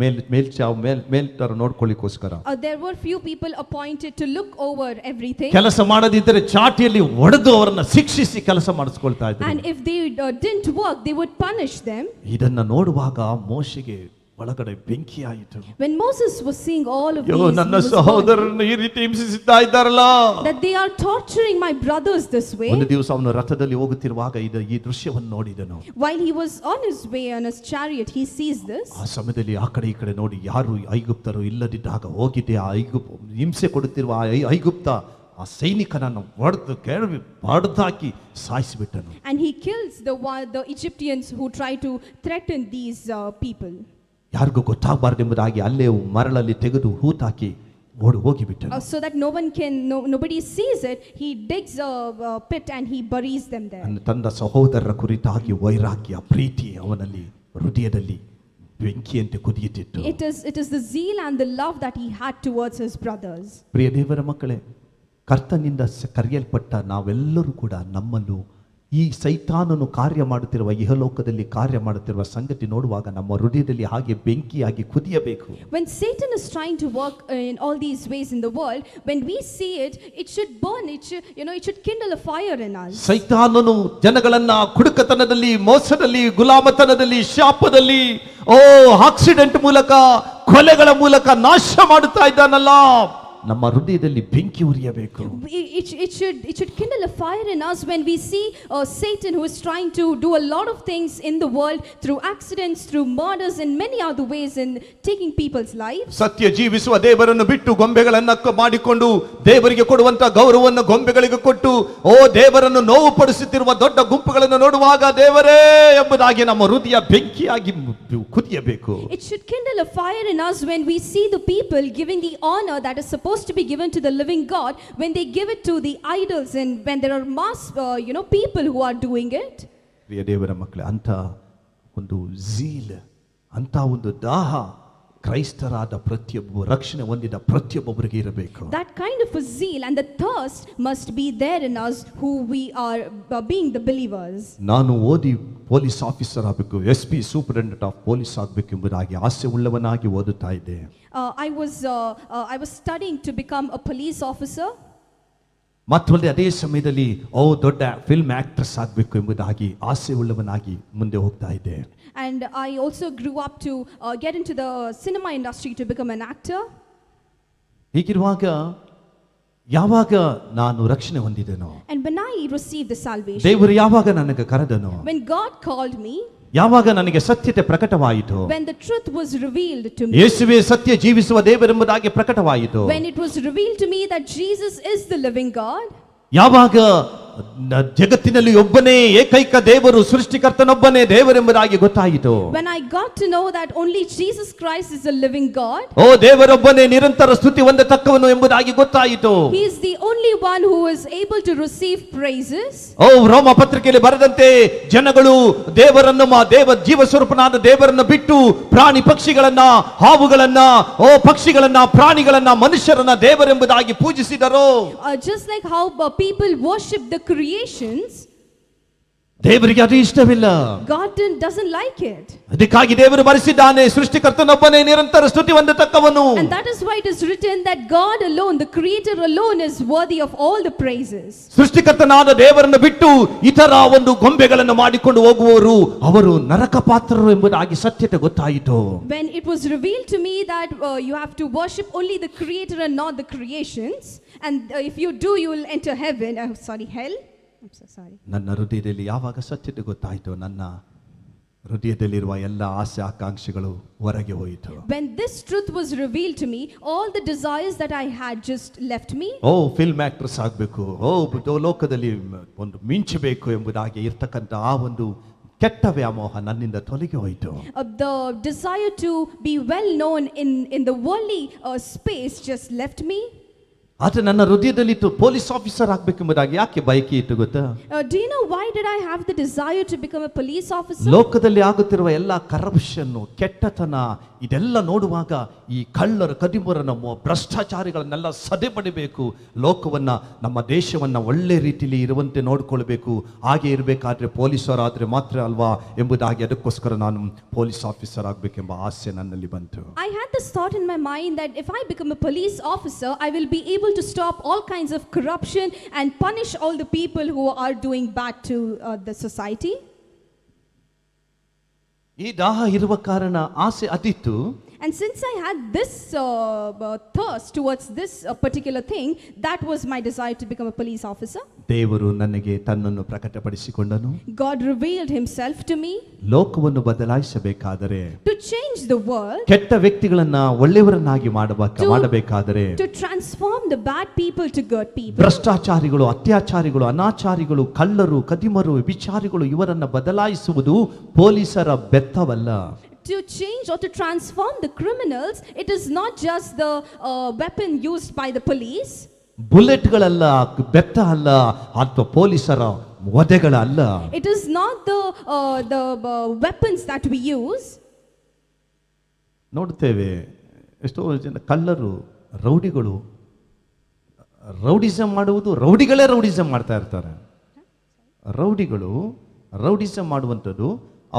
ಮೇಲ್ತರ ನೋಡ್ಕೊಳ್ಳಿಕ್ಕೋಸ್ಕರ there were few people appointed to look over everything. ಕೆಲಸ ಮಾಡದಿದ್ದರೆ ಚಾಟಿಯಲ್ಲಿ ಹೊಡೆದು ಅವರನ್ನ ಶಿಕ್ಷಿಸಿ ಕೆಲಸ ಮಾಡಿಸ್ಕೊಳ್ತಾ ಇದ್ರು. And if they didn't work, they would punish them. ಇದನ್ನ ನೋಡುವಾಗ ಮೋಶೆಗೆ ಒಳಗಡೆ ಬೆಂಕಿ ಆಯಿತು. When Moses was seeing all of these, ನನ್ನ ಸಹೋದರರನ್ನು ಈ ರೀತಿ ಹಿಂಸಿಸುತ್ತಾ ಇದ್ದಾರಲ್ಲ, that they are torturing my brothers this way. ಒಂದು ದಿವಸ ಅವನು ರಥದಲ್ಲಿ ಹೋಗುತ್ತಿರುವಾಗ ಈ ದೃಶ್ಯವನ್ನು ನೋಡಿದನು. While he was on his way on his chariot, he sees this. ಆ ಸಮಯದಲ್ಲಿ ಆ ಕಡೆ ಈ ಕಡೆ ನೋಡಿ ಯಾರು ಐಗುಪ್ತರು ಇಲ್ಲದಿದ್ದಾಗ ಹೋಗಿದ್ದೆ ಆ ಹಿಂಸೆ ಕೊಡುತ್ತಿರುವ ಐಗುಪ್ತ ಆ ಸೈನಿಕನನ್ನು ಹೊಡೆದಾಕಿ ಸಾಯಿಸಿಬಿಟ್ಟನು. And he kills the Egyptians who try to threaten these people. ಯಾರಿಗೂ ಗೊತ್ತಾಗಬಾರ್ದೆಂಬುದಾಗಿ ಅಲ್ಲೇ ಮರಳಲ್ಲಿ ತೆಗೆದು ಹೂತಾಕಿ ಹೋಗಿಬಿಟ್ಟನು. So that nobody sees it, he digs a pit and he buries them there. ತನ್ನ ಸಹೋದರರ ಕುರಿತಾಗಿ ವೈರಾಗ್ಯ ಪ್ರೀತಿ ಅವನಲ್ಲಿ ಹೃದಯದಲ್ಲಿ ಬೆಂಕಿಯಂತೆ ಕುದಿಯುತ್ತಿತ್ತು. It is the zeal and the love that he had towards his brothers. ಪ್ರಿಯ ದೇವರ ಮಕ್ಕಳೇ, ಕರ್ತನಿಂದ ಕರೆಯಲ್ಪಟ್ಟ ನಾವೆಲ್ಲರೂ ಕೂಡ ನಮ್ಮಲ್ಲೂ ಈ ಸೈತಾನನು ಕಾರ್ಯ ಮಾಡುತ್ತಿರುವ ಇಹಲೋಕದಲ್ಲಿ ಕಾರ್ಯ ಮಾಡುತ್ತಿರುವ ಸಂಗತಿ ನೋಡುವಾಗ ನಮ್ಮ ಹೃದಯದಲ್ಲಿ ಹಾಗೆ ಬೆಂಕಿಯಾಗಿ ಕುದಿಯಬೇಕು. When Satan is trying to work in all these ways in the world, when we see it, it should burn, it should kindle a fire in us. ಸೈತಾನನು ಜನಗಳನ್ನ ಕುಡುಕತನದಲ್ಲಿ, ಮೋಸದಲ್ಲಿ, ಗುಲಾಮತನದಲ್ಲಿ, ಶಾಪದಲ್ಲಿ, ಆಕ್ಸಿಡೆಂಟ್ ಮೂಲಕ, ಕೊಲೆಗಳ ಮೂಲಕ ನಾಶ ಮಾಡುತ್ತಾ ಇದ್ದಾನಲ್ಲ. ನಮ್ಮ ಹೃದಯದಲ್ಲಿ ಬೆಂಕಿ ಉರಿಯಬೇಕು. It should kindle a fire in us when we see Satan who is trying to do a lot of things in the world through accidents, through murders, and many other ways in taking people's lives. ಸತ್ಯ ಜೀವಿಸುವ ದೇವರನ್ನು ಬಿಟ್ಟು ಗೊಂಬೆಗಳನ್ನ ಮಾಡಿಕೊಂಡು ದೇವರಿಗೆ ಕೊಡುವಂತ ಗೌರವವನ್ನು ಗೊಂಬೆಗಳಿಗೆ ಕೊಟ್ಟು ದೇವರನ್ನು ನೋವು ಪಡಿಸುತ್ತಿರುವ ದೊಡ್ಡ ಗುಂಪುಗಳನ್ನು ನೋಡುವಾಗ ದೇವರೇ ಎಂಬುದಾಗಿ ನಮ್ಮ ಹೃದಯ ಬೆಂಕಿಯಾಗಿ ಕುದಿಯಬೇಕು. It should kindle a fire in us when we see the people giving the honor that is supposed to be given to the living God, when they give it to the idols and when there are mass people who are doing it. ಪ್ರಿಯ ದೇವರ ಮಕ್ಕಳೇ, ಅಂತ ಒಂದು zeal, ಅಂತ ಒಂದು ದಾಹ ಕ್ರೈಸ್ತರಾದ ಪ್ರತಿಯೊಬ್ಬ ರಕ್ಷಣೆ ಹೊಂದಿದ ಪ್ರತಿಯೊಬ್ಬರಿಗೆ ಇರಬೇಕು. That kind of a zeal and the thirst must be there in us who we are being the believers. ನಾನು ಓದಿ ಪೊಲೀಸ್ ಆಫೀಸರ್ ಆಗಬೇಕು, SP ಸೂಪರಿಂಟೆಂಡೆಂಟ್ ಆಫ್ ಪೊಲೀಸ್ ಆಗಬೇಕು ಎಂಬುದಾಗಿ ಆಸೆ ಉಳ್ಳವನಾಗಿ ಓದುತ್ತಾ ಇದ್ದೆ. I was studying to become a police officer. ಮತ್ತೊಂದು ಅದೇ ಸಮಯದಲ್ಲಿ ದೊಡ್ಡ ಫಿಲ್ಮ್ ಆಕ್ಟ್ರೆಸ್ ಆಗಬೇಕು ಎಂಬುದಾಗಿ ಆಸೆ ಉಳ್ಳವನಾಗಿ ಮುಂದೆ ಹೋಗ್ತಾ ಇದ್ದೆ. And I also grew up to get into the cinema industry to become an actor. ಹೀಗಿರುವಾಗ ಯಾವಾಗ ನಾನು ರಕ್ಷಣೆ ಹೊಂದಿದೆನೋ, and when I received the salvation, ದೇವರು ಯಾವಾಗ ನನಗೆ ಕರೆದನೋ, when God called me, ಯಾವಾಗ ನನಗೆ ಸತ್ಯತೆ ಪ್ರಕಟವಾಯಿತು, when the truth was revealed to me, ಯೇಸುವೇ ಸತ್ಯ ಜೀವಿಸುವ ದೇವರೆಂಬುದಾಗಿ ಪ್ರಕಟವಾಯಿತು, when it was revealed to me that Jesus is the living God, ಯಾವಾಗ ಜಗತ್ತಿನಲ್ಲಿ ಒಬ್ಬನೇ ಏಕೈಕ ದೇವರು, ಸೃಷ್ಟಿಕರ್ತನೊಬ್ಬನೇ ದೇವರೆಂಬುದಾಗಿ ಗೊತ್ತಾಯಿತು, when I got to know that only Jesus Christ is the living God, ದೇವರೊಬ್ಬನೇ ನಿರಂತರ ಸ್ತುತಿ ಹೊಂದತಕ್ಕವನು ಎಂಬುದಾಗಿ ಗೊತ್ತಾಯಿತು. He is the only one who is able to receive praises. ರೋಮ ಪತ್ರಿಕೆಯಲ್ಲಿ ಬರೆದಂತೆ ಜನಗಳು ದೇವರನ್ನು ಜೀವ ಸ್ವರೂಪನಾದ ದೇವರನ್ನು ಬಿಟ್ಟು ಪ್ರಾಣಿ ಪಕ್ಷಿಗಳನ್ನ, ಹಾವುಗಳನ್ನ, ಪಕ್ಷಿಗಳನ್ನ, ಪ್ರಾಣಿಗಳನ್ನ, ಮನುಷ್ಯರನ್ನ ದೇವರೆಂಬುದಾಗಿ ಪೂಜಿಸಿದರು. Just like how people worship the creations, ದೇವರಿಗೆ ಅದು ಇಷ್ಟವಿಲ್ಲ. God doesn't like it. ಅದಕ್ಕಾಗಿ ದೇವರು ಬರೆಸಿದ್ದಾನೆ, ಸೃಷ್ಟಿಕರ್ತನೊಬ್ಬನೇ ನಿರಂತರ ಸ್ತುತಿ ಹೊಂದತಕ್ಕವನು. And that is why it is written that God alone, the creator alone, is worthy of all the praises. ಸೃಷ್ಟಿಕರ್ತನಾದ ದೇವರನ್ನು ಬಿಟ್ಟು ಇತರ ಒಂದು ಗೊಂಬೆಗಳನ್ನು ಮಾಡಿಕೊಂಡು ಹೋಗುವವರು ಅವರು ನರಕ ಪಾತ್ರರು ಎಂಬುದಾಗಿ ಸತ್ಯತೆ ಗೊತ್ತಾಯಿತು. When it was revealed to me that you have to worship only the creator and not the creations, and if you do, you will enter heaven. Hell. I'm so sorry. ನನ್ನ ಹೃದಯದಲ್ಲಿ ಯಾವಾಗ ಸತ್ಯತೆ ಗೊತ್ತಾಯಿತು, ನನ್ನ ಹೃದಯದಲ್ಲಿರುವ ಎಲ್ಲ ಆಸೆ ಆಕಾಂಕ್ಷೆಗಳು ಹೊರಗೆ ಹೋಯಿತು. When this truth was revealed to me, all the desires that I had just left me. Film actress ಆಗಬೇಕು, ಲೋಕದಲ್ಲಿ ಒಂದು ಮಿಂಚಬೇಕು ಎಂಬುದಾಗಿ ಇರ್ತಕ್ಕಂಥ ಆ ಒಂದು ಕೆಟ್ಟ ವ್ಯಾಮೋಹ ನನ್ನಿಂದ ತೊಲಗಿ ಹೋಯಿತು. The desire to be well known in the worldly space just left me. ಆದರೆ ನನ್ನ ಹೃದಯದಲ್ಲಿತ್ತು ಪೊಲೀಸ್ ಆಫೀಸರ್ ಆಗಬೇಕೆಂಬುದಾಗಿ ಯಾಕೆ ಬಯಕೆ ಇತ್ತು ಗೊತ್ತಾ? Do you know why did I have the desire to become a police officer? ಲೋಕದಲ್ಲಿ ಆಗುತ್ತಿರುವ ಎಲ್ಲ ಕರಪ್ಷನ್, ಕೆಟ್ಟತನ ಇದೆಲ್ಲ ನೋಡುವಾಗ ಈ ಕಳ್ಳರ, ಕದಿಮರನ, ಭ್ರಷ್ಟಾಚಾರಿಗಳನ್ನೆಲ್ಲ ಸದೆಬಡಿಬೇಕು, ಲೋಕವನ್ನ, ನಮ್ಮ ದೇಶವನ್ನ ಒಳ್ಳೆ ರೀತಿಯಲ್ಲಿ ಇರುವಂತೆ ನೋಡ್ಕೊಳ್ಬೇಕು. ಹಾಗೆ ಇರಬೇಕಾದ್ರೆ ಪೊಲೀಸರಾದ್ರೆ ಮಾತ್ರ ಅಲ್ವಾ ಎಂಬುದಾಗಿ ಅದಕ್ಕೋಸ್ಕರ ನಾನು ಪೊಲೀಸ್ ಆಫೀಸರ್ ಆಗಬೇಕೆಂಬ ಆಸೆ ನನ್ನಲ್ಲಿ ಬಂತು. I had this thought in my mind that if I become a police officer, I will be able to stop all kinds of corruption and punish all the people who are doing bad to the society. ಈ ದಾಹ ಇರುವ ಕಾರಣ ಆಸೆ ಅದಿತ್ತು. And since I had this thirst towards this particular thing, that was my desire to become a police officer. ದೇವರು ನನಗೆ ತನ್ನನ್ನು ಪ್ರಕಟಪಡಿಸಿಕೊಂಡನು. God revealed himself to me. ಲೋಕವನ್ನು ಬದಲಾಯಿಸಬೇಕಾದರೆ, to change the world, ಕೆಟ್ಟ ವ್ಯಕ್ತಿಗಳನ್ನ ಒಳ್ಳೆಯವರನ್ನಾಗಿ ಮಾಡಬೇಕಾದರೆ, to transform the bad people to good people, ಭ್ರಷ್ಟಾಚಾರಿಗಳು, ಅತ್ಯಾಚಾರಿಗಳು, ಅನಾಚಾರಿಗಳು, ಕಳ್ಳರು, ಕದಿಮರು, ವಿಚಾರಿಗಳು ಇವರನ್ನ ಬದಲಾಯಿಸುವುದು ಪೊಲೀಸರ ಬೆತ್ತವಲ್ಲ. To change or to transform the criminals, it is not just the weapon used by the police. ಬುಲೆಟ್ಗಳಲ್ಲ, ಬೆತ್ತ ಅಲ್ಲ, ಅಥವಾ ಪೊಲೀಸರ ವಧೆಗಳಲ್ಲ. It is not the weapons that we use. ನೋಡ್ತೇವೆ ಎಷ್ಟೋ ಜನ ಕಳ್ಳರು, ರೌಡಿಗಳು, ರೌಡಿಸಮ್ ಮಾಡುವುದು, ರೌಡಿಗಳೇ ರೌಡಿಸಮ್ ಮಾಡ್ತಾ ಇರ್ತಾರೆ. ರೌಡಿಗಳು ರೌಡಿಸಮ್ ಮಾಡುವಂಥದ್ದು,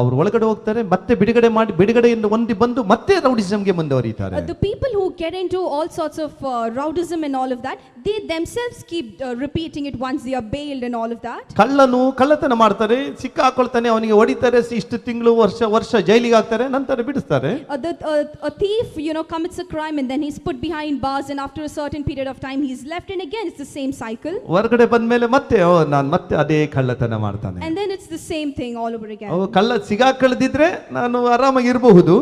ಅವರು ಒಳಗಡೆ ಹೋಗ್ತಾರೆ, ಮತ್ತೆ ಬಿಡುಗಡೆ ಮಾಡಿ ಬಿಡುಗಡೆಯಿಂದ ಒಂದು ಬಂದು ಮತ್ತೆ ರೌಡಿಸಮ್ಗೆ ಮುಂದುವರಿತಾರೆ. The people who get into all sorts of rowdyism and all of that, they themselves keep repeating it once they are bailed and all of that. ಕಳ್ಳನು ಕಳ್ಳತನ ಮಾಡ್ತಾರೆ, ಸಿಕ್ಕ ಹಾಕೊಳ್ತಾನೆ, ಅವನಿಗೆ ಹೊಡಿತಾರೆ, ಇಷ್ಟು ತಿಂಗಳು ವರ್ಷ ಜೈಲಿಗೆ ಹಾಕ್ತಾರೆ, ನಂತರ ಬಿಡಿಸ್ತಾರೆ. A thief, commits a crime and then he's put behind bars, and after a certain period of time he's left, and again it's the same cycle. ಹೊರಗಡೆ ಬಂದ್ಮೇಲೆ ಮತ್ತೆ ನಾನು ಮತ್ತೆ ಅದೇ ಕಳ್ಳತನ ಮಾಡ್ತಾನೆ. And then it's the same thing all over again. ಕಳ್ಳ ಸಿಗಾಕಳ್ದಿದ್ರೆ ನಾನು ಆರಾಮಾಗಿ ಇರಬಹುದು.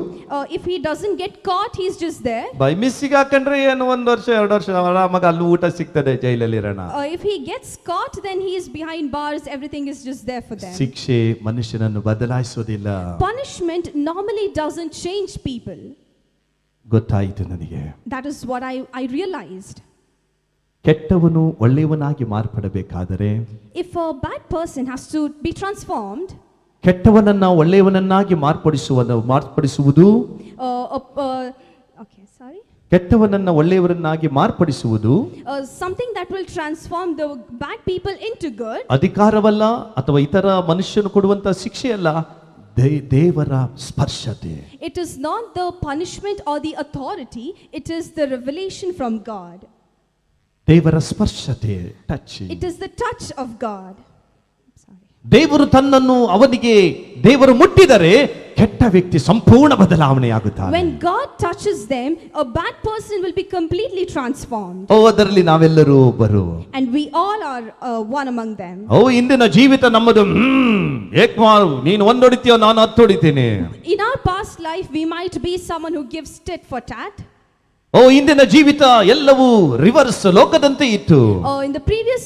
If he doesn't get caught, he's just there. By miss ಸಿಗಾಕೊಂಡ್ರೆ ಏನು 1 ವರ್ಷ 2 ವರ್ಷ ಆರಾಮಾಗಿ ಅಲ್ಲಿ ಊಟ ಸಿಗ್ತದೆ, ಜೈಲಲ್ಲಿ ಇರೋಣ. If he gets caught, then he is behind bars, everything is just there for them. ಶಿಕ್ಷೆ ಮನುಷ್ಯನನ್ನು ಬದಲಾಯಿಸೋದಿಲ್ಲ. Punishment normally doesn't change people. ಗೊತ್ತಾಯಿತು ನನಗೆ. That is what I realized. ಕೆಟ್ಟವನು ಒಳ್ಳೆಯವನಾಗಿ ಮಾರ್ಪಡಬೇಕಾದರೆ, if a bad person has to be transformed, ಕೆಟ್ಟವನನ್ನ ಒಳ್ಳೆಯವನನ್ನಾಗಿ ಮಾರ್ಪಡಿಸುವುದು, ಕೆಟ್ಟವನನ್ನ ಒಳ್ಳೆಯವರನ್ನಾಗಿ ಮಾರ್ಪಡಿಸುವುದು, something that will transform the bad people into good, ಅಧಿಕಾರವಲ್ಲ ಅಥವಾ ಇತರ ಮನುಷ್ಯನು ಕೊಡುವಂತ ಶಿಕ್ಷೆಯಲ್ಲ, ದೇವರ ಸ್ಪರ್ಶತೆ. It is not the punishment or the authority, it is the revelation from God. ದೇವರ ಸ್ಪರ್ಶತೆ, touch. It is the touch of God. ದೇವರು ತನ್ನನ್ನು ಅವನಿಗೆ ದೇವರು ಮುಟ್ಟಿದರೆ ಕೆಟ್ಟ ವ್ಯಕ್ತಿ ಸಂಪೂರ್ಣ ಬದಲಾವಣೆಯಾಗುತ್ತಾನೆ. When God touches them, a bad person will be completely transformed. ಅದರಲ್ಲಿ ನಾವೆಲ್ಲರೂ ಒಬ್ಬರು. And we all are one among them. ಇಂದಿನ ಜೀವಿತ ನಮ್ಮದು ನೀನು ಒಂದೊಡಿತೀಯೋ ನಾನು 10 ಹೊಡಿತೀನಿ. In our past life we might be someone who gives tit for tat. ಇಂದಿನ ಜೀವಿತ ಎಲ್ಲವೂ ರಿವರ್ಸ್ ಲೋಕದಂತೆ ಇತ್ತು. In the previous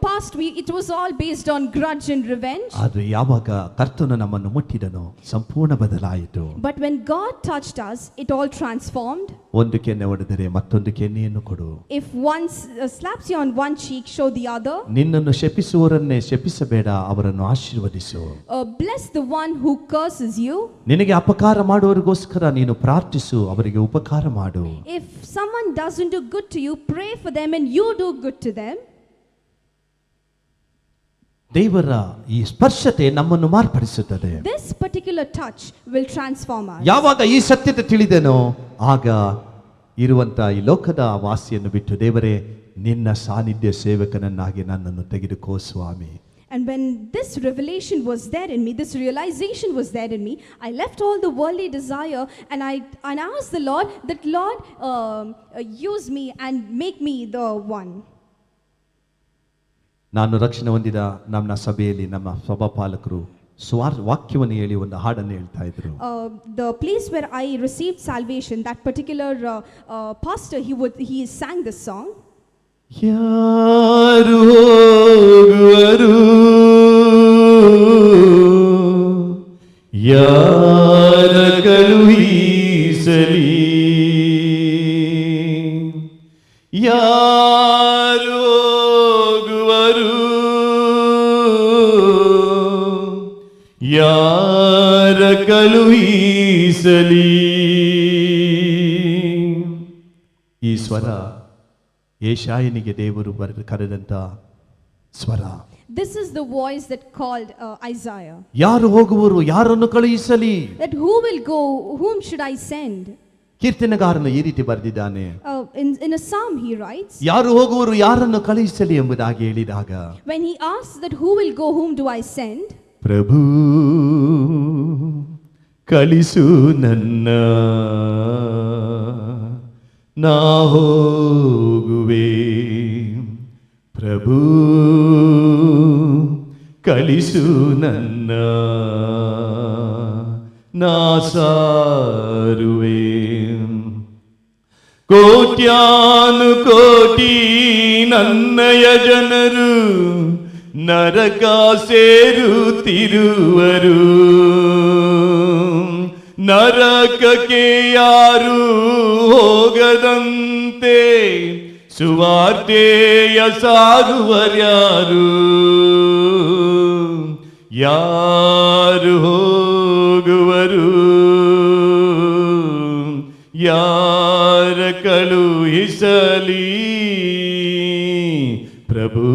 past it was all based on grudge and revenge. ಆದರೆ ಯಾವಾಗ ಕರ್ತನು ನಮ್ಮನ್ನು ಮುಟ್ಟಿದನೋ ಸಂಪೂರ್ಣ ಬದಲಾಯಿತು. But when God touched us, it all transformed. ಒಂದು ಕೆನ್ನೆ ಹೊಡೆದರೆ ಮತ್ತೊಂದು ಕೆನ್ನೆಯನ್ನು ಕೊಡು. If one slaps you on one cheek, show the other. ನಿನ್ನನ್ನು ಶಪಿಸುವವರನ್ನೇ ಶಪಿಸಬೇಡ, ಅವರನ್ನು ಆಶೀರ್ವದಿಸು. Bless the one who curses you. ನಿನಗೆ ಅಪಕಾರ ಮಾಡುವವರಿಗೋಸ್ಕರ ನೀನು ಪ್ರಾರ್ಥಿಸು, ಅವರಿಗೆ ಉಪಕಾರ ಮಾಡು. If someone doesn't do good to you, pray for them and you do good to them. ದೇವರ ಈ ಸ್ಪರ್ಶತೆ ನಮ್ಮನ್ನು ಮಾರ್ಪಡಿಸುತ್ತದೆ. This particular touch will transform us. ಯಾವಾಗ ಈ ಸತ್ಯತೆ ತಿಳಿದೆನೋ ಆಗ ಇರುವಂತ ಈ ಲೋಕದ ವಾಸಿಯನ್ನು ಬಿಟ್ಟು, ದೇವರೇ ನಿನ್ನ ಸಾನ್ನಿಧ್ಯ ಸೇವಕನನ್ನಾಗಿ ನನ್ನನ್ನು ತೆಗೆದುಕೋ ಸ್ವಾಮಿ. And when this revelation was there in me, this realization was there in me, I left all the worldly desire and I asked the Lord that, Lord, use me and make me the one. ನಾನು ರಕ್ಷಣೆ ಹೊಂದಿದ ನಮ್ಮ ಸಭೆಯಲ್ಲಿ ನಮ್ಮ ಸಭಾಪಾಲಕರು ವಾಕ್ಯವನ್ನು ಹೇಳಿ ಒಂದು ಹಾಡನ್ನು ಹೇಳ್ತಾ ಇದ್ರು. The place where I received salvation, that particular pastor, he sang this song. ಯಾರು ಹೋಗುವರು, ಯಾರ ಕಳುಹಿಸಲಿ, ಯಾರು ಹೋಗುವರು, ಯಾರ ಕಳುಹಿಸಲಿ. ಈ ಸ್ವರ ಯೆಶಾಯನಿಗೆ ದೇವರು ಕರೆದಂತ ಸ್ವರ. This is the voice that called Isaiah. ಯಾರು ಹೋಗುವರು, ಯಾರನ್ನು ಕಳುಹಿಸಲಿ. That who will go, whom should I send? ಕೀರ್ತನೆಗಾರನು ಈ ರೀತಿ ಬರೆದಿದ್ದಾನೆ. In a psalm he writes, ಯಾರು ಹೋಗುವರು, ಯಾರನ್ನು ಕಳುಹಿಸಲಿ ಎಂಬುದಾಗಿ ಹೇಳಿದಾಗ, when he asks that who will go, whom do I send? ಪ್ರಭು ಕಳಿಸು ನನ್ನ ನಾ ಹೋಗುವೆ ಪ್ರಭು ಕಳಿಸು ನನ್ನ ನಾ ಸಾರುವೆ ಕೋಟ್ಯಾನು ಕೋಟಿ ನನ್ನಯ ಜನರು ನರಕ ಸೇರುತ್ತಿರುವರು ನರಕಕ್ಕೆ ಯಾರು ಹೋಗದಂತೆ ಸುವಾರ್ತೆಯ ಸಾರುವರ್ಯಾರು ಯಾರು ಹೋಗುವರು ಯಾರ ಕಳುಹಿಸಲಿ ಪ್ರಭು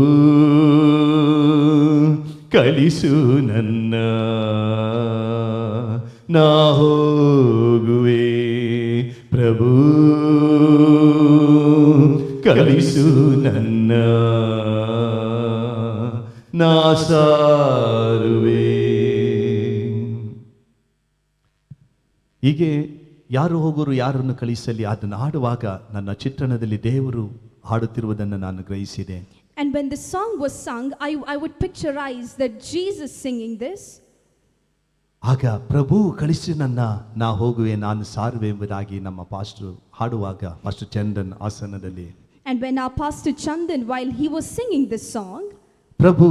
ಕಳಿಸು ನನ್ನ ನಾ ಹೋಗುವೆ ಪ್ರಭು ಕಳಿಸು ನನ್ನ ನಾ ಸಾರುವೆ. ಹೀಗೆ ಯಾರು ಹೋಗೋರು ಯಾರನ್ನು ಕಳಿಸಲಿ ಅದನ್ನು ಹಾಡುವಾಗ ನನ್ನ ಚಿತ್ರಣದಲ್ಲಿ ದೇವರು ಹಾಡುತ್ತಿರುವುದನ್ನು ನಾನು ಗ್ರಹಿಸಿದೆ. And when the song was sung, I would picturize that Jesus singing this. ಆಗ ಪ್ರಭು ಕಳಿಸಿ ನನ್ನ ನಾ ಹೋಗುವೆ ನಾನು ಸಾರುವೆ ಎಂಬುದಾಗಿ ನಮ್ಮ ಪಾಸ್ಟರ್ ಹಾಡುವಾಗ ಪಾಸ್ಟರ್ ಚಂದನ್ ಆಸನದಲ್ಲಿ. And when our pastor Chandan, while he was singing this song, ಪ್ರಭು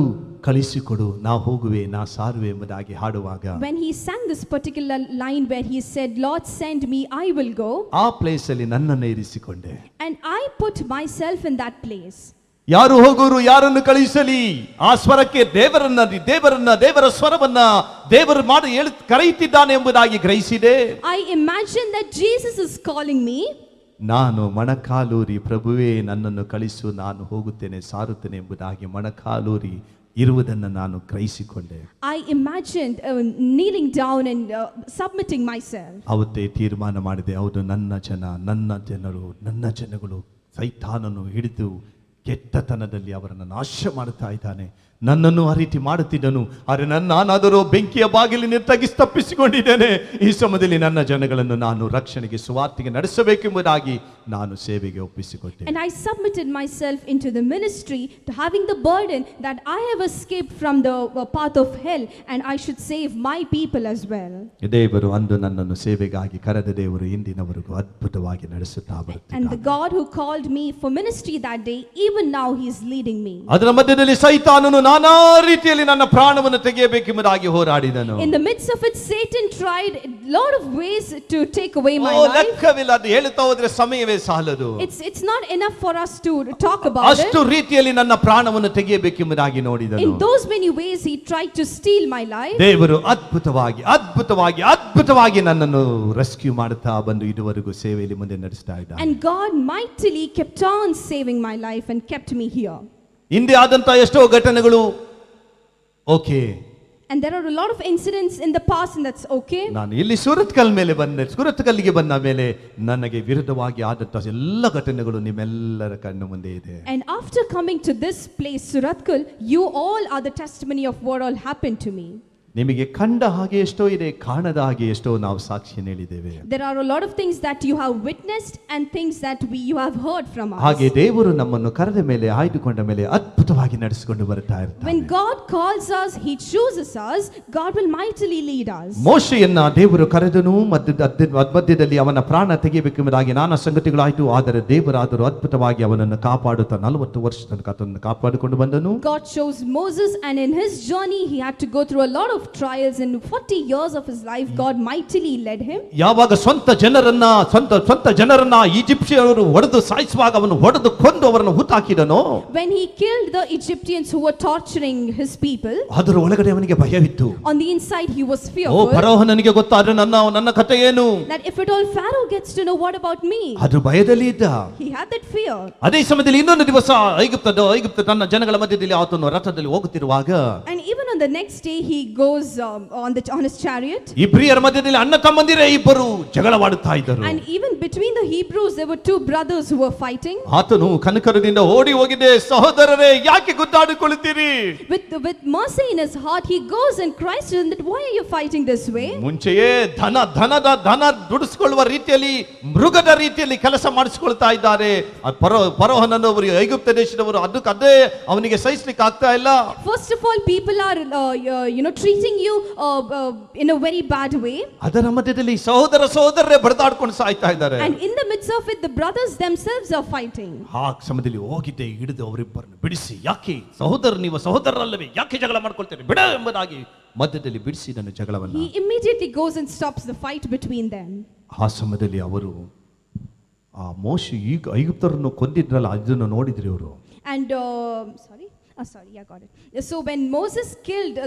ಕಳಿಸಿಕೊಡು ನಾ ಹೋಗುವೆ ನಾ ಸಾರುವೆ ಎಂಬುದಾಗಿ ಹಾಡುವಾಗ, when he sang this particular line where he said, Lord send me, I will go, ಆ ಪ್ಲೇಸ್ ಅಲ್ಲಿ ನನ್ನನ್ನು ಇರಿಸಿಕೊಂಡೆ. and I put myself in that place. ಯಾರು ಹೋಗೋರು ಯಾರನ್ನು ಕಳಿಸಲಿ ಆ ಸ್ವರಕ್ಕೆ ದೇವರ ಸ್ವರವನ್ನ ದೇವರು ಮಾಡಿ ಕರೆಯುತ್ತಿದ್ದಾನೆ ಎಂಬುದಾಗಿ ಗ್ರಹಿಸಿದೆ. I imagine that Jesus is calling me. ನಾನು ಮೊಣಕಾಲೂರಿ ಪ್ರಭುವೇ ನನ್ನನ್ನು ಕಳಿಸು ನಾನು ಹೋಗುತ್ತೇನೆ ಸಾರುತ್ತೇನೆ ಎಂಬುದಾಗಿ ಮೊಣಕಾಲೂರಿ ಇರುವುದನ್ನು ನಾನು ಗ್ರಹಿಸಿಕೊಂಡೆ. I imagined kneeling down and submitting myself. ಅವತ್ತೇ ತೀರ್ಮಾನ ಮಾಡಿದೆ, ಹೌದು ನನ್ನ ಜನಗಳು ಸೈತಾನನು ಹಿಡಿದು ಕೆಟ್ಟತನದಲ್ಲಿ ಅವರನ್ನು ನಾಶ ಮಾಡುತ್ತಾ ಇದ್ದಾನೆ. ನನ್ನನ್ನು ಆ ರೀತಿ ಮಾಡುತ್ತಿದ್ದನು. ಆದರೆ ನಾನಾದರೂ ಬೆಂಕಿಯ ಬಾಗಿಲಿನ ತಪ್ಪಿಸಿಕೊಂಡಿದ್ದೇನೆ. ಈ ಸಮಯದಲ್ಲಿ ನನ್ನ ಜನಗಳನ್ನು ನಾನು ರಕ್ಷಣೆಗೆ ಸುವಾರ್ತೆಗೆ ನಡೆಸಬೇಕೆಂಬುದಾಗಿ ನಾನು ಸೇವೆಗೆ ಒಪ್ಪಿಸಿಕೊಟ್ಟೆ. And I submitted myself into the ministry to having the burden that I have escaped from the path of hell and I should save my people as well. ದೇವರು ಅಂದು ನನ್ನನ್ನು ಸೇವೆಗಾಗಿ ಕರೆದ ದೇವರು ಇಂದಿನವರೆಗೂ ಅದ್ಭುತವಾಗಿ ನಡೆಸುತ್ತಾ ಬರುತ್ತಿದ್ದಾನೆ. And the God who called me for ministry that day, even now he is leading me. ಅದರ ಮಧ್ಯದಲ್ಲಿ ಸೈತಾನನು ನಾನಾ ರೀತಿಯಲ್ಲಿ ನನ್ನ ಪ್ರಾಣವನ್ನು ತೆಗೆಯಬೇಕೆಂಬುದಾಗಿ ಹೋರಾಡಿದನು. In the midst of it, Satan tried a lot of ways to take away my life. ಲೆಕ್ಕವಿಲ್ಲ, ಅದು ಹೇಳುತ್ತಾ ಹೋದ್ರೆ ಸಮಯವೇ ಸಾಲದು. It's not enough for us to talk about it. ಅಷ್ಟು ರೀತಿಯಲ್ಲಿ ನನ್ನ ಪ್ರಾಣವನ್ನು ತೆಗೆಯಬೇಕೆಂಬುದಾಗಿ ನೋಡಿದನು. In those many ways he tried to steal my life. ದೇವರು ಅದ್ಭುತವಾಗಿ ನನ್ನನ್ನು ರೆಸ್ಕ್ಯೂ ಮಾಡುತ್ತಾ ಬಂದು ಇದುವರೆಗೂ ಸೇವೆಯಲ್ಲಿ ಮುಂದೆ ನಡೆಸ್ತಾ ಇದ್ದಾನೆ. And God mightily kept on saving my life and kept me here. ಹಿಂದೆ ಆದಂತ ಎಷ್ಟೋ ಘಟನೆಗಳು okay, and there are a lot of incidents in the past and that's okay. ನಾನು ಇಲ್ಲಿ ಸುರತ್ ಕಲ್ಲಿಗೆ ಬಂದ ಮೇಲೆ ನನಗೆ ವಿರುದ್ಧವಾಗಿ ಆದಂತ ಎಲ್ಲ ಘಟನೆಗಳು ನಿಮ್ಮೆಲ್ಲರ ಕಣ್ಣು ಮುಂದೆ ಇದೆ. And after coming to this place Suratkal, you all are the testimony of what all happened to me. ನಿಮಗೆ ಕಂಡ ಹಾಗೆ ಎಷ್ಟೋ ಇದೆ, ಕಾಣದ ಹಾಗೆ ಎಷ್ಟೋ ನಾವು ಸಾಕ್ಷಿ ಹೇಳಿದ್ದೇವೆ. There are a lot of things that you have witnessed and things that you have heard from us. ಹಾಗೆ ದೇವರು ನಮ್ಮನ್ನು ಕರೆದ ಮೇಲೆ ಆಯ್ದುಕೊಂಡ ಮೇಲೆ ಅದ್ಭುತವಾಗಿ ನಡೆಸಿಕೊಂಡು ಬರ್ತಾ ಇರ್ತಾನೆ. When God calls us, he chooses us, God will mightily lead us. ಮೋಶೆಯನ್ನ ದೇವರು ಕರೆದನು, ಮಧ್ಯದಲ್ಲಿ ಅವನ ಪ್ರಾಣ ತೆಗೆಯಬೇಕೆಂಬುದಾಗಿ ನಾನಾ ಸಂಗತಿಗಳಾಯಿತು. ಆದರೆ ದೇವರಾದರೂ ಅದ್ಭುತವಾಗಿ ಅವನನ್ನು ಕಾಪಾಡುತ್ತಾ 40 ವರ್ಷ ತನಕ ಅದನ್ನು ಕಾಪಾಡಿಕೊಂಡು ಬಂದನು. God chose Moses and in his journey he had to go through a lot of trials and 40 years of his life God mightily led him. ಯಾವಾಗ ಸ್ವಂತ ಜನರನ್ನ ಈಜಿಪ್ಷಿಯರು ಹೊಡೆದು ಸಾಯಿಸುವಾಗ ಅವನು ಹೊಡೆದು ಕೊಂದು ಅವರನ್ನು ಹುತ್ತಾಕಿದನು. When he killed the Egyptians who were torturing his people, ಅದರ ಒಳಗಡೆ ಅವನಿಗೆ ಭಯವಿತ್ತು. on the inside he was O fearful. ಫರೋಹನಿಗೆ ಗೊತ್ತಾದ್ರೆ ನನ್ನ ಕಥೆ ಏನು, that if at all Pharaoh gets to know what about me, ಅದು ಭಯದಲ್ಲಿ ಇದ್ದ. he had that fear. ಅದೇ ಸಮಯದಲ್ಲಿ ಇನ್ನೊಂದು ದಿವಸ ಐಗುಪ್ತ ತನ್ನ ಜನಗಳ ಮಧ್ಯದಲ್ಲಿ ಆತನು ರಥದಲ್ಲಿ ಹೋಗುತ್ತಿರುವಾಗ, and even on the next day he goes on his chariot. ಇಬ್ರಿಯರ ಮಧ್ಯದಲ್ಲಿ ಅಣ್ಣ ತಮ್ಮಂದಿರೇ ಇಬ್ಬರು ಜಗಳವಾಡುತ್ತಾ ಇದ್ದರು. And even between the Hebrews there were two brothers who were fighting. ಆತನು ಕನಕರದಿಂದ ಓಡಿ ಹೋಗಿದೆ, ಸಹೋದರರೇ ಯಾಕೆ ಗುದ್ದಾಡಿಕೊಳ್ಳುತ್ತೀರಿ? With mercy in his heart he goes and cries to them that why are you fighting this way? ಮುಂಚೆಯೇ ಧನ ದುಡಿಸಿಕೊಳ್ಳುವ ರೀತಿಯಲ್ಲಿ ಮೃಗದ ರೀತಿಯಲ್ಲಿ ಕೆಲಸ ಮಾಡಿಸಿಕೊಳ್ತಾ ಇದ್ದಾರೆ. ಫರೋಹನವರು ಐಗುಪ್ತ ದೇಶದವರು ಅದೇ ಅವನಿಗೆ ಸಹಿಸಲಿಕ್ಕೆ ಆಗ್ತಾ ಇಲ್ಲ. First of all, people are treating you in a very bad way. ಅದರ ಮಧ್ಯದಲ್ಲಿ ಸಹೋದರರೇ ಬಡದಾಡ್ಕೊಂಡು ಸಾಯ್ತಾ ಇದ್ದಾರೆ. And in the midst of it the brothers themselves are fighting. ಆ ಸಮಯದಲ್ಲಿ ಹೋಗಿದ್ದೆ, ಹಿಡಿದು ಅವರಿಬ್ಬರನ್ನು ಬಿಡಿಸಿ, ಯಾಕೆ ನೀವು ಸಹೋದರರಲ್ಲವೇ, ಯಾಕೆ ಜಗಳ ಮಾಡ್ಕೊಳ್ತೀರಿ, ಬಿಡ ಎಂಬುದಾಗಿ ಮಧ್ಯದಲ್ಲಿ ಬಿಡಿಸಿದನು ಜಗಳವನ್ನು. He immediately goes and stops the fight between them. ಆ ಸಮಯದಲ್ಲಿ ಅವರು ಆ ಮೋಶೆ ಈಗ ಐಗುಪ್ತರನ್ನು ಕೊಂದಿದ್ರಲ್ಲ ಅದನ್ನು ನೋಡಿದ್ರಿ ಅವರು. And got it. So when Moses killed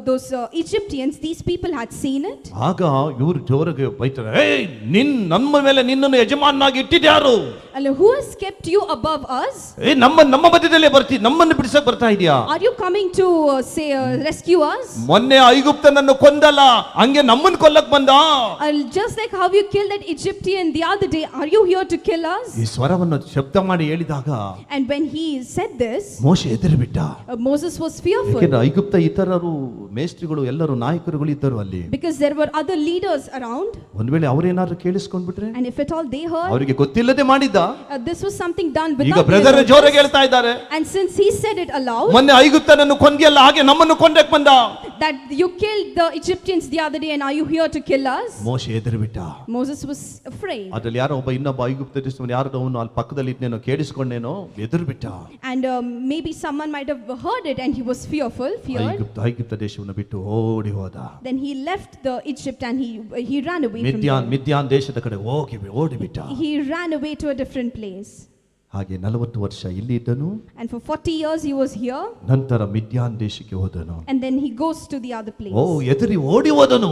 those Egyptians, these people had seen it. ಆಗ ಇವರು ಜೋರಾಗಿ ಬೈತಾರೆ, ಏಯ್ ನಮ್ಮ ಮೇಲೆ ನಿನ್ನನ್ನು ಯಜಮಾನನಾಗಿ ಇಟ್ಟಿದ್ಯಾರು? And who has kept you above us? ಏ ನಮ್ಮ ಮಧ್ಯದಲ್ಲೇ ನಮ್ಮನ್ನು ಬಿಡಿಸಕ್ಕೆ ಬರ್ತಾ ಇದೆಯಾ? Are you coming to rescue us? ಮೊನ್ನೆ ಐಗುಪ್ತನನ್ನು ಕೊಂದಲ್ಲ, ಹಂಗೆ ನಮ್ಮನ್ನು ಕೊಲ್ಲಕ್ಕೆ ಬಂದ. Just like how you killed that Egyptian the other day, are you here to kill us? ಈ ಸ್ವರವನ್ನು ಶಬ್ದ ಮಾಡಿ ಹೇಳಿದಾಗ and when he said this, ಮೋಶೆ ಹೆದರಿಬಿಟ್ಟ. Moses was fearful. ಯಾಕಂದ್ರೆ ಐಗುಪ್ತ ಇತರರು ಮೇಸ್ಟ್ರಿಗಳು ಎಲ್ಲರೂ ನಾಯಕರುಗಳು ಇದ್ದರು ಅಲ್ಲಿ. Because there were other leaders around. ಒಂದು ವೇಳೆ ಅವರೇನಾದರೂ ಕೇಳಿಸಿಕೊಂಡ್ಬಿಟ್ರೆ, and if at all they heard, ಅವರಿಗೆ ಗೊತ್ತಿಲ್ಲದೆ ಮಾಡಿದ್ದ. this was something done without. ಈಗ ಬ್ರದರ್ ಜೋರಾಗಿ ಹೇಳ್ತಾ ಇದ್ದಾರೆ, and since he said it aloud, ಮೊನ್ನೆ ಐಗುಪ್ತನನ್ನು ಕೊಂದಿಯಲ್ಲ, ಹಾಗೆ ನಮ್ಮನ್ನು ಕೊಂದಕ್ಕೆ ಬಂದ. that you killed the Egyptians the other day and are you here to kill us? ಮೋಶೆ ಹೆದರಿಬಿಟ್ಟ. Moses was afraid. ಅದರಲ್ಲಿ ಯಾರೋ ಇನ್ನೊಬ್ಬ ಐಗುಪ್ತ ದೇಶದವನು ಯಾರೋ ಅವನು ಅಲ್ಲಿ ಪಕ್ಕದಲ್ಲಿ ಇದ್ನೇನೋ ಕೇಳಿಸಿಕೊಂಡೇನೋ ಹೆದರಿಬಿಟ್ಟ. and maybe someone might have heard it and he was feared. ಐಗುಪ್ತ ದೇಶವನ್ನು ಬಿಟ್ಟು ಓಡಿ ಹೋದ. then he left the Egypt and he ran away from there. ಮಿದ್ಯಾನ್ ದೇಶದ ಕಡೆ ಓಡಿಬಿಟ್ಟ. he ran away to a different place. ಹಾಗೆ 40 ವರ್ಷ ಇಲ್ಲಿ ಇದ್ದನು. and for 40 years he was here. ನಂತರ ಮಿದ್ಯಾನ್ ದೇಶಕ್ಕೆ ಹೋದನು. and then he goes to the other place. ಎದುರಿ ಓಡಿ ಹೋದನು.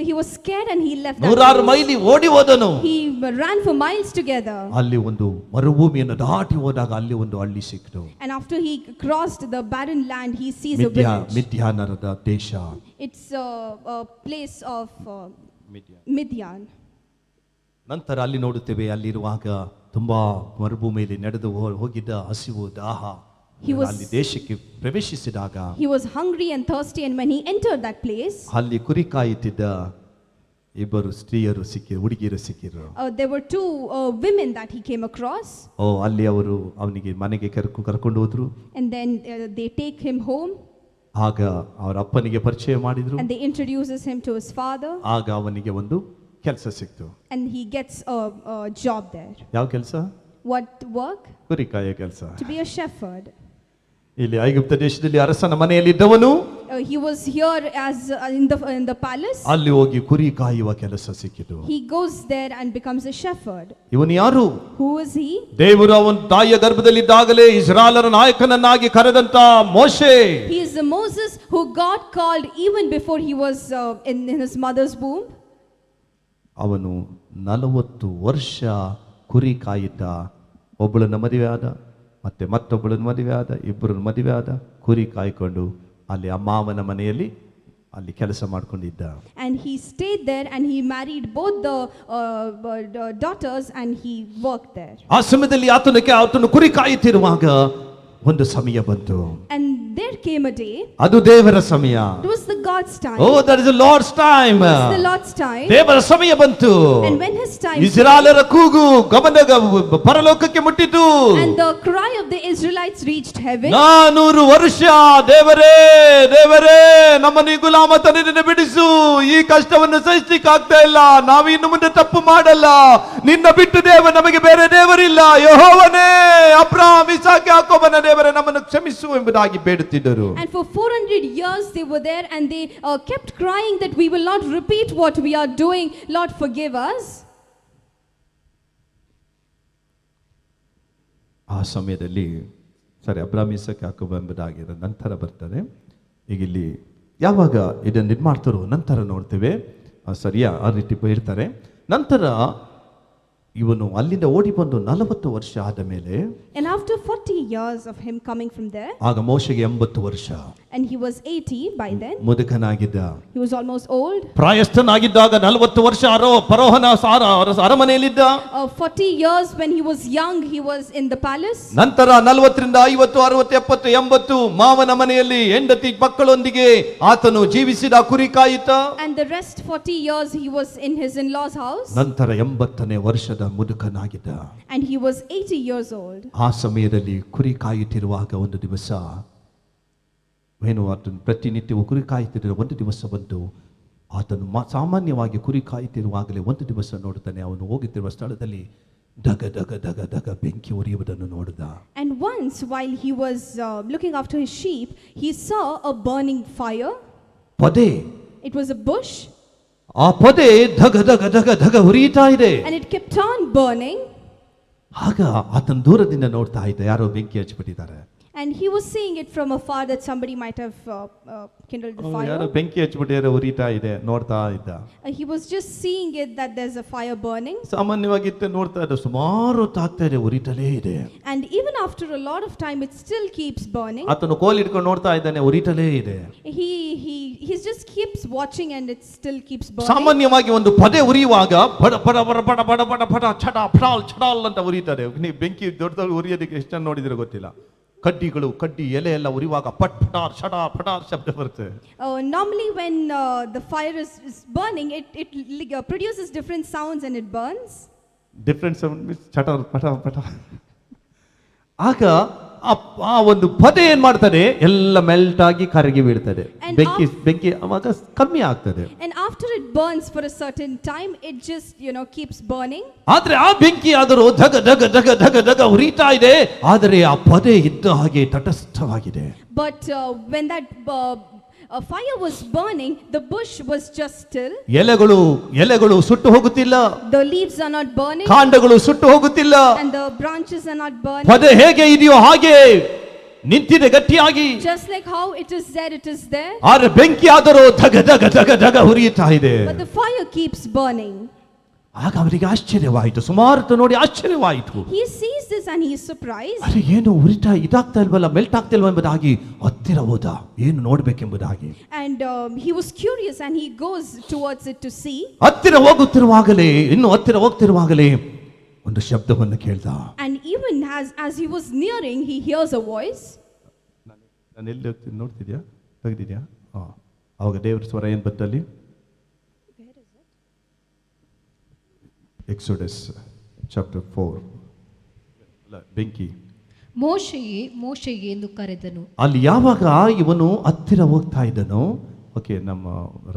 he was scared and he left. 106 mile ಓಡಿ ಹೋದನು. he ran for miles together. ಅಲ್ಲಿ ಒಂದು ಮರುಭೂಮಿಯನ್ನು ದಾಟಿ ಹೋದಾಗ ಅಲ್ಲಿ ಒಂದು ಹಳ್ಳಿ ಸಿಕ್ತು. and after he crossed the barren land he sees a village. ಮಿದ್ಯಾನರದ ದೇಶ. it's a place of Midian. ನಂತರ ಅಲ್ಲಿ ನೋಡುತ್ತೇವೆ, ಅಲ್ಲಿರುವಾಗ ತುಂಬಾ ಮರುಭೂಮಿಯಲ್ಲಿ ನಡೆದು ಹೋಗಿದ್ದ ಹಸಿವು ದಾಹ. ಅಲ್ಲಿ ದೇಶಕ್ಕೆ ಪ್ರವೇಶಿಸಿದಾಗ he was hungry and thirsty, and when he entered that place, ಅಲ್ಲಿ ಕುರಿ ಕಾಯುತ್ತಿದ್ದ ಇಬ್ಬರು ಸ್ತ್ರೀಯರು ಹುಡುಗಿಯರು ಸಿಕ್ಕಿರು. there were two women that he came across. ಅಲ್ಲಿ ಅವರು ಅವನಿಗೆ ಮನೆಗೆ ಕರ್ಕೊಂಡು ಹೋದ್ರು. and then they take him home. ಆಗ ಅವರ ಅಪ್ಪನಿಗೆ ಪರಿಚಯ ಮಾಡಿದ್ರು. and they introduces him to his father. ಆಗ ಅವನಿಗೆ ಒಂದು ಕೆಲಸ ಸಿಕ್ತು. and he gets a job there. ಯಾವ ಕೆಲಸ? what work? ಕುರಿ ಕಾಯೋ ಕೆಲಸ. to be a shepherd. ಇಲ್ಲಿ ಐಗುಪ್ತ ದೇಶದಲ್ಲಿ ಅರಸನ ಮನೆಯಲ್ಲಿ ಇದ್ದವನು. he was here as in the palace. ಅಲ್ಲಿ ಹೋಗಿ ಕುರಿ ಕಾಯುವ ಕೆಲಸ ಸಿಕ್ಕಿತು. he goes there and becomes a shepherd. ಇವನು ಯಾರು? who is he? ದೇವರು ಅವನ ತಾಯಿಯ ಗರ್ಭದಲ್ಲಿದ್ದಾಗಲೇ ಇಸ್ರಾಯೇಲರ ನಾಯಕನನ್ನಾಗಿ ಕರೆದಂತ ಮೋಶೆ. he is the Moses who God called even before he was in his mother's womb. ಅವನು 40 ವರ್ಷ ಕುರಿ ಕಾಯಿದ್ದ. ಒಬ್ಬಳನ್ನ ಮದುವೆ ಆದ, ಮತ್ತೆ ಮತ್ತೊಬ್ಬಳನ್ನ ಮದುವೆ ಆದ, ಇಬ್ಬರನ್ನ ಮದುವೆ ಆದ, ಕುರಿ ಕಾಯ್ಕೊಂಡು ಅಲ್ಲಿ ಅಮ್ಮನ ಮನೆಯಲ್ಲಿ ಅಲ್ಲಿ ಕೆಲಸ ಮಾಡ್ಕೊಂಡಿದ್ದ. and he stayed there and he married both the daughters and he worked there. ಆ ಸಮಯದಲ್ಲಿ ಆತನು ಕುರಿ ಕಾಯುತ್ತಿರುವಾಗ ಒಂದು ಸಮಯ ಬಂತು. and there came a day. ಅದು ದೇವರ ಸಮಯ. it was the God's time. that is the Lord's time. it's the Lord's time. ದೇವರ ಸಮಯ ಬಂತು. and when his time ಇಸ್ರಾಯೇಲರ ಕೂಗು ಪರಲೋಕಕ್ಕೆ ಮುಟ್ಟಿತು. and the cry of the Israelites reached heaven. 400 ವರ್ಷ ದೇವರೇ ನಮ್ಮನ್ನು ಈ ಗುಲಾಮತನದಿಂದ ಬಿಡಿಸು, ಈ ಕಷ್ಟವನ್ನು ಸಹಿಸಲಿಕ್ಕೆ ಆಗ್ತಾ ಇಲ್ಲ, ನಾವು ಇನ್ನು ಮುಂದೆ ತಪ್ಪು ಮಾಡಲ್ಲ, ನಿನ್ನ ಬಿಟ್ಟು ನಮಗೆ ಬೇರೆ ದೇವರಿಲ್ಲ, ಯೆಹೋವನೇ ಅಬ್ರಹಾಮ್ ಇಸಾಕ್ ಯಾಕೋಬನ ದೇವರೇ ನಮ್ಮನ್ನು ಕ್ಷಮಿಸು ಎಂಬುದಾಗಿ ಬೇಡುತ್ತಿದ್ದರು. and for 400 years they were there and they kept crying that we will not repeat what we are doing, Lord forgive us. ಆ ಸಮಯದಲ್ಲಿ ಅಬ್ರಹಾಮ್ ಇಸಾಕ್ ಯಾಕೋಬ ಎಂಬುದಾಗಿರೋ ನಂತರ ಬರ್ತದೆ. ಈಗ ಇಲ್ಲಿ ಯಾವಾಗ ಇದನ್ನು ಇದು ಮಾಡ್ತಾರೋ ನಂತರ ನೋಡ್ತೇವೆ. ಆ ರೀತಿ ಇರ್ತಾರೆ. ನಂತರ ಇವನು ಅಲ್ಲಿಂದ ಓಡಿ ಬಂದು 40 ವರ್ಷ ಆದ ಮೇಲೆ, And after 40 years of him coming from there, ಆಗ ಮೋಶೆಗೆ 80 ವರ್ಷ, and he was 80 by then, ಮುದುಕನಾಗಿದ್ದ. he was almost old. ಪ್ರಾಯಸ್ಥನಾಗಿದ್ದಾಗ 40 ವರ್ಷ ಫರೋಹನ ಅರಮನೆಯಲ್ಲಿದ್ದ. 40 years when he was young, he was in the palace. ನಂತರ 40 ರಿಂದ 50, 60, 70, 80 ಮಾವನ ಮನೆಯಲ್ಲಿ ಹೆಂಡತಿ ಮಕ್ಕಳೊಂದಿಗೆ ಆತನು ಜೀವಿಸಿದ, ಕುರಿ ಕಾಯುತ್ತ. And the rest 40 years he was in his in-laws house. ನಂತರ 80ನೇ ವರ್ಷದ ಮುದುಕನಾಗಿದ್ದ. And he was 80 years old. ಆ ಸಮಯದಲ್ಲಿ ಕುರಿ ಕಾಯುತ್ತಿರುವಾಗ ಒಂದು ದಿವಸ ಆತನು ಪ್ರತಿನಿತ್ಯವೂ ಕುರಿ ಕಾಯುತ್ತಿರುವ ಒಂದು ದಿವಸ ಬಂದು ಆತನು ಸಾಮಾನ್ಯವಾಗಿ ಕುರಿ ಕಾಯುತ್ತಿರುವಾಗಲೇ ಒಂದು ದಿವಸ ನೋಡುತ್ತಾನೆ, ಅವನು ಹೋಗುತ್ತಿರುವ ಸ್ಥಳದಲ್ಲಿ ದಗ ದಗ ದಗ ದಗ ಬೆಂಕಿ ಉರಿಯುವುದನ್ನು ನೋಡಿದ. And once while he was looking after his sheep, he saw a burning fire. ಪೊದೆ, it was a bush. ಆ ಪೊದೆ ದಗ ದಗ ದಗ ದಗ ಉರಿಯುತ್ತಾ ಇದೆ. And it kept on burning. ಆಗ ಆತನು ದೂರದಿಂದ ನೋಡ್ತಾ ಇದ್ದ, ಯಾರೋ ಬೆಂಕಿ ಹಚ್ಚಿಬಿಟ್ಟಿದ್ದಾರೆ. And he was seeing it from afar that somebody might have kindled the fire. ಯಾರೋ ಬೆಂಕಿ ಹಚ್ಚಿಬಿಟ್ಟಿದ್ದಾರೆ, ಉರಿತಾ ಇದೆ, ನೋಡ್ತಾ ಇದ್ದ. He was just seeing it that there's a fire burning. ಸಾಮಾನ್ಯವಾಗಿ ನೋಡ್ತಾ ಇದ್ದ, ಸುಮಾರು ಹೊತ್ತಾಗ್ತಾ ಇದೆ, ಉರಿತಲೇ ಇದೆ. And even after a lot of time it still keeps burning. ಆತನು ಕೋಲ್ ಇಟ್ಕೊಂಡು ನೋಡ್ತಾ ಇದ್ದಾನೆ, ಉರಿತಲೇ ಇದೆ. He just keeps watching and it still keeps burning. ಸಾಮಾನ್ಯವಾಗಿ ಒಂದು ಪೊದೆ ಉರಿಯುವಾಗ ಬಡ ಬಡ ಬಡ ಬಡ ಬಡ ಬಡ ಬಡ ಛಡ ಫಡಾಲ್ ಛಡಾಲ್ ಅಂತ ಉರಿತಾರೆ. ನೀವು ಬೆಂಕಿ ದೊಡ್ಡದಾಗಿ ಉರಿಯೋದಕ್ಕೆ ಎಷ್ಟು ನೋಡಿದ್ರೆ ಗೊತ್ತಿಲ್ಲ. ಕಡ್ಡಿ ಎಲೆ ಎಲ್ಲ ಉರಿಯುವಾಗ ಪಟ್ ಫಟಾರ್ ಛಡ ಫಟಾರ್ ಶಬ್ದ ಬರುತ್ತೆ. Normally when the fire is burning, it produces different sounds and it burns. Different sound means ಛಟ ಫಟ ಫಟ. ಆಗ ಆ ಒಂದು ಪೊದೆ ಏನ್ ಮಾಡ್ತದೆ, ಎಲ್ಲ ಮೆಲ್ಟ್ ಆಗಿ ಕರಗಿ ಬೀಳ್ತದೆ. ಬೆಂಕಿ ಅವಾಗ ಕಮ್ಮಿ ಆಗ್ತದೆ. And after it burns for a certain time, it just keeps burning. ಆದ್ರೆ ಆ ಬೆಂಕಿ ಆದರೂ ಧಗ ಧಗ ಧಗ ಧಗ ಧಗ ಉರಿತಾ ಇದೆ, ಆದರೆ ಆ ಪೊದೆ ಇದ್ದ ಹಾಗೆ ತಟಸ್ಥವಾಗಿದೆ. But when that fire was burning, the bush was just still. ಎಲೆಗಳು ಸುಟ್ಟು ಹೋಗುತ್ತಿಲ್ಲ. The leaves are not burning. ಕಾಂಡಗಳು ಸುಟ್ಟು ಹೋಗುತ್ತಿಲ್ಲ. And the branches are not burning. ಪೊದೆ ಹೇಗೆ ಇದೆಯೋ ಹಾಗೆ ನಿಂತಿದೆ ಗಟ್ಟಿಯಾಗಿ. Just like how it is there, it is there. ಆದ್ರೆ ಬೆಂಕಿ ಆದರೂ ಧಗ ಧಗ ಧಗ ಧಗ ಉರಿಯುತ್ತಾ ಇದೆ. But the fire keeps burning. ಆಗ ಅವರಿಗೆ ಆಶ್ಚರ್ಯವಾಯಿತು, ಸುಮಾರು ನೋಡಿ ಆಶ್ಚರ್ಯವಾಯಿತು. He sees this and he is surprised. ಅರೆ ಏನು ಉರಿತಾ ಇದಾಗ್ತಾ ಇಲ್ವಲ್ಲ, ಮೆಲ್ಟ್ ಆಗ್ತಾ ಇಲ್ವ ಎಂಬುದಾಗಿ ಹತ್ತಿರ ಹೋದ, ಏನು ನೋಡ್ಬೇಕೆಂಬುದಾಗಿ. And he was curious and he goes towards it to see. ಹತ್ತಿರ ಹೋಗುತ್ತಿರುವಾಗಲೇ ಒಂದು ಶಬ್ದವನ್ನು ಕೇಳ್ದ. And even as he was nearing, he hears a voice. ನಾನು ಎಲ್ಲಿ ಹೋಗ್ತೀನಿ ನೋಡ್ತಿದ್ಯಾ, ತೆಗೆದಿದ್ಯಾ? ಅವಾಗ ದೇವರ ಸ್ವರ ಏನು ಬತ್ತಲ್ಲಿ? ಎಕ್ಸೋಡಸ್ ಚಾಪ್ಟರ್ 4 ಬೆಂಕಿ. ಮೋಶೆಯೇ ಎಂದು ಕರೆದನು. ಅಲ್ಲಿ ಯಾವಾಗ ಇವನು ಹತ್ತಿರ ಹೋಗ್ತಾ ಇದ್ದನೋ, ಓಕೆ, ನಮ್ಮ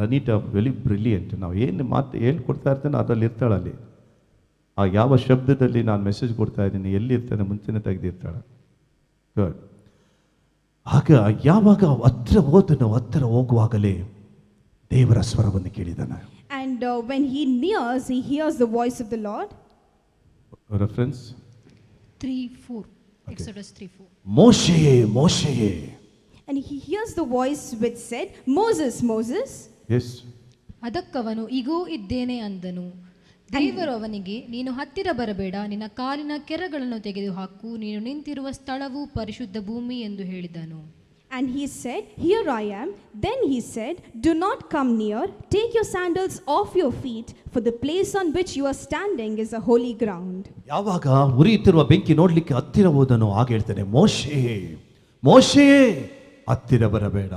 ರನೀಟಾ ವೆರಿ ಬ್ರಿಲಿಯಂಟ್. ನಾವು ಏನು ಮಾತು ಹೇಳ್ಕೊಡ್ತಾ ಇರ್ತೇನೆ ಅದರಲ್ಲಿ ಇರ್ತಾಳಲ್ಲಿ. ಆ ಯಾವ ಶಬ್ದದಲ್ಲಿ ನಾನು ಮೆಸೇಜ್ ಕೊಡ್ತಾ ಇದ್ದೀನಿ, ಎಲ್ಲಿ ಇರ್ತಾನೆ ಮುಂಚೆನೇ ತೆಗೆದಿರ್ತಾಳೆ. ಗುಡ್. ಆಗ ಯಾವಾಗ ಹತ್ತಿರ ಹೋಗುವಾಗಲೇ ದೇವರ ಸ್ವರವನ್ನು ಕೇಳಿದಾನೆ. And when he nears, he hears the voice of the Lord. Reference 3:4. Exodus 3:4. ಮೋಶೆಯೇ. And he hears the voice which said, Moses, Moses. Yes. ಅದಕ್ಕವನು ಇಗೋ ಇದ್ದೇನೆ ಅಂದನು. ದೇವರು ಅವನಿಗೆ, ನೀನು ಹತ್ತಿರ ಬರಬೇಡ, ನಿನ್ನ ಕಾಲಿನ ಕೆರಗಳನ್ನು ತೆಗೆದುಹಾಕು, ನೀನು ನಿಂತಿರುವ ಸ್ಥಳವು ಪರಿಶುದ್ಧ ಭೂಮಿ ಎಂದು ಹೇಳಿದನು. And he said, Here I am. Then he said, Do not come near. Take your sandals off your feet, for the place on which you are standing is a holy ground. ಯಾವಾಗ ಉರಿಯುತ್ತಿರುವ ಬೆಂಕಿ ನೋಡ್ಲಿಕ್ಕೆ ಹತ್ತಿರ ಹೋದನು, ಆಗ ಹೇಳ್ತಾನೆ, ಮೋಶೆಯೇ ಹತ್ತಿರ ಬರಬೇಡ.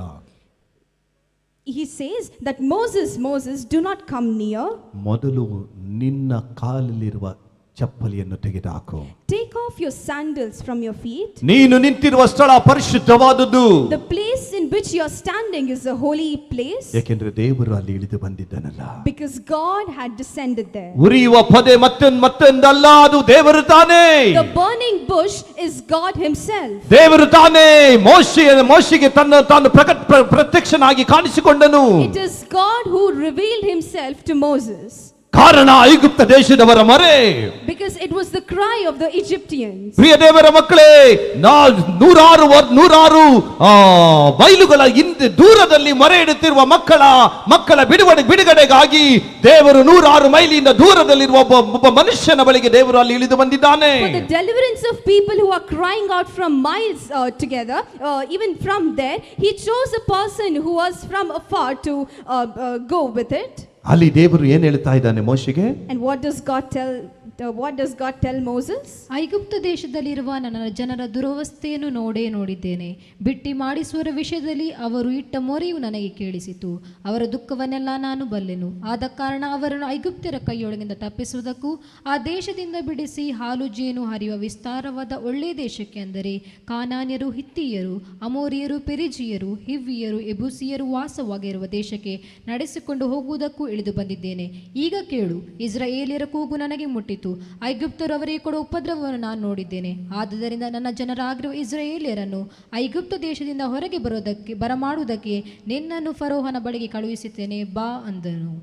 He says that Moses, do not come near. ಮೊದಲು ನಿನ್ನ ಕಾಲಲ್ಲಿರುವ ಚಪ್ಪಲಿಯನ್ನು ತೆಗೆದುಹಾಕು. Take off your sandals from your feet. ನೀನು ನಿಂತಿರುವ ಸ್ಥಳ ಪರಿಶುದ್ಧವಾದದ್ದು. The place in which you are standing is a holy place. ಯಾಕೆಂದ್ರೆ ದೇವರು ಅಲ್ಲಿ ಇಳಿದು ಬಂದಿದ್ದಾನಲ್ಲ. Because God had descended there. ಉರಿಯುವ ಪೊದೆ ಮತ್ತೊಂದಲ್ಲ, ಅದು ದೇವರು ತಾನೇ. The burning bush is God himself. ದೇವರು ತಾನೇ ಮೋಶೆಗೆ ತಾನು ಪ್ರತ್ಯಕ್ಷನಾಗಿ ಕಾಣಿಸಿಕೊಂಡನು. It is God who revealed himself to Moses. ಕಾರಣ ಐಗುಪ್ತ ದೇಶದವರ ಮೊರೆ. Because it was the cry of the Egyptians. ಪ್ರಿಯ ದೇವರ ಮಕ್ಕಳೇ, ನೂರಾರು ಬೈಲುಗಳ ಹಿಂದೆ ದೂರದಲ್ಲಿ ಮೊರೆ ಇಡುತ್ತಿರುವ ಮಕ್ಕಳ ಬಿಡುಗಡೆಗಾಗಿ ದೇವರು 100 ಮೈಲಿಯಿಂದ ದೂರದಲ್ಲಿರುವ ಒಬ್ಬ ಮನುಷ್ಯನ ಬಳಿಗೆ ದೇವರು ಅಲ್ಲಿ ಇಳಿದು ಬಂದಿದ್ದಾನೆ. For the deliverance of people who are crying out from miles together, even from there, he chose a person who was from afar to go with it. ಅಲ್ಲಿ ದೇವರು ಏನು ಹೇಳ್ತಾ ಇದ್ದಾನೆ ಮೋಶೆಗೆ? And what does God tell Moses? ಐಗುಪ್ತ ದೇಶದಲ್ಲಿರುವ ನನ್ನ ಜನರ ದುರವಸ್ಥೆಯನ್ನು ನೋಡಿದ್ದೇನೆ. ಬಿಟ್ಟಿ ಮಾಡಿಸುವ ವಿಷಯದಲ್ಲಿ ಅವರು ಇಟ್ಟ ಮೊರೆಯು ನನಗೆ ಕೇಳಿಸಿತು. ಅವರ ದುಃಖವನ್ನೆಲ್ಲ ನಾನು ಬಲ್ಲೆನು. ಆದ ಕಾರಣ ಅವರನ್ನು ಐಗುಪ್ತ್ಯರ ಕೈಯೊಳಗಿಂದ ತಪ್ಪಿಸುವುದಕ್ಕೂ ಆ ದೇಶದಿಂದ ಬಿಡಿಸಿ ಹಾಲು ಜೇನು ಹರಿಯುವ ವಿಸ್ತಾರವಾದ ಒಳ್ಳೆಯ ದೇಶಕ್ಕೆ, ಅಂದರೆ ಕಾನಾನ್ಯರು, ಹಿತ್ತಿಯರು, ಅಮೋರಿಯರು, ಪೆರಿಜಿಯರು, ಹಿವ್ವಿಯರು, ಎಬೂಸಿಯರು ವಾಸವಾಗಿರುವ ದೇಶಕ್ಕೆ ನಡೆಸಿಕೊಂಡು ಹೋಗುವುದಕ್ಕೂ ಇಳಿದು ಬಂದಿದ್ದೇನೆ. ಈಗ ಕೇಳು, ಇಸ್ರಾಯೇಲ್ಯರ ಕೂಗು ನನಗೆ ಮುಟ್ಟಿತು. ಐಗುಪ್ತರು ಅವರಿಗೆ ಕೊಡುವ ಉಪದ್ರವವನ್ನು ನಾನು ನೋಡಿದ್ದೇನೆ. ಆದುದರಿಂದ ನನ್ನ ಜನರಾಗಿರುವ ಇಸ್ರಾಯೇಲ್ಯರನ್ನು ಐಗುಪ್ತ ದೇಶದಿಂದ ಹೊರಗೆ ಬರಮಾಡುವುದಕ್ಕೆ ನಿನ್ನನ್ನು ಫರೋಹನ ಬಳಿಗೆ ಕಳುಹಿಸುತ್ತೇನೆ, ಬಾ ಅಂದನು.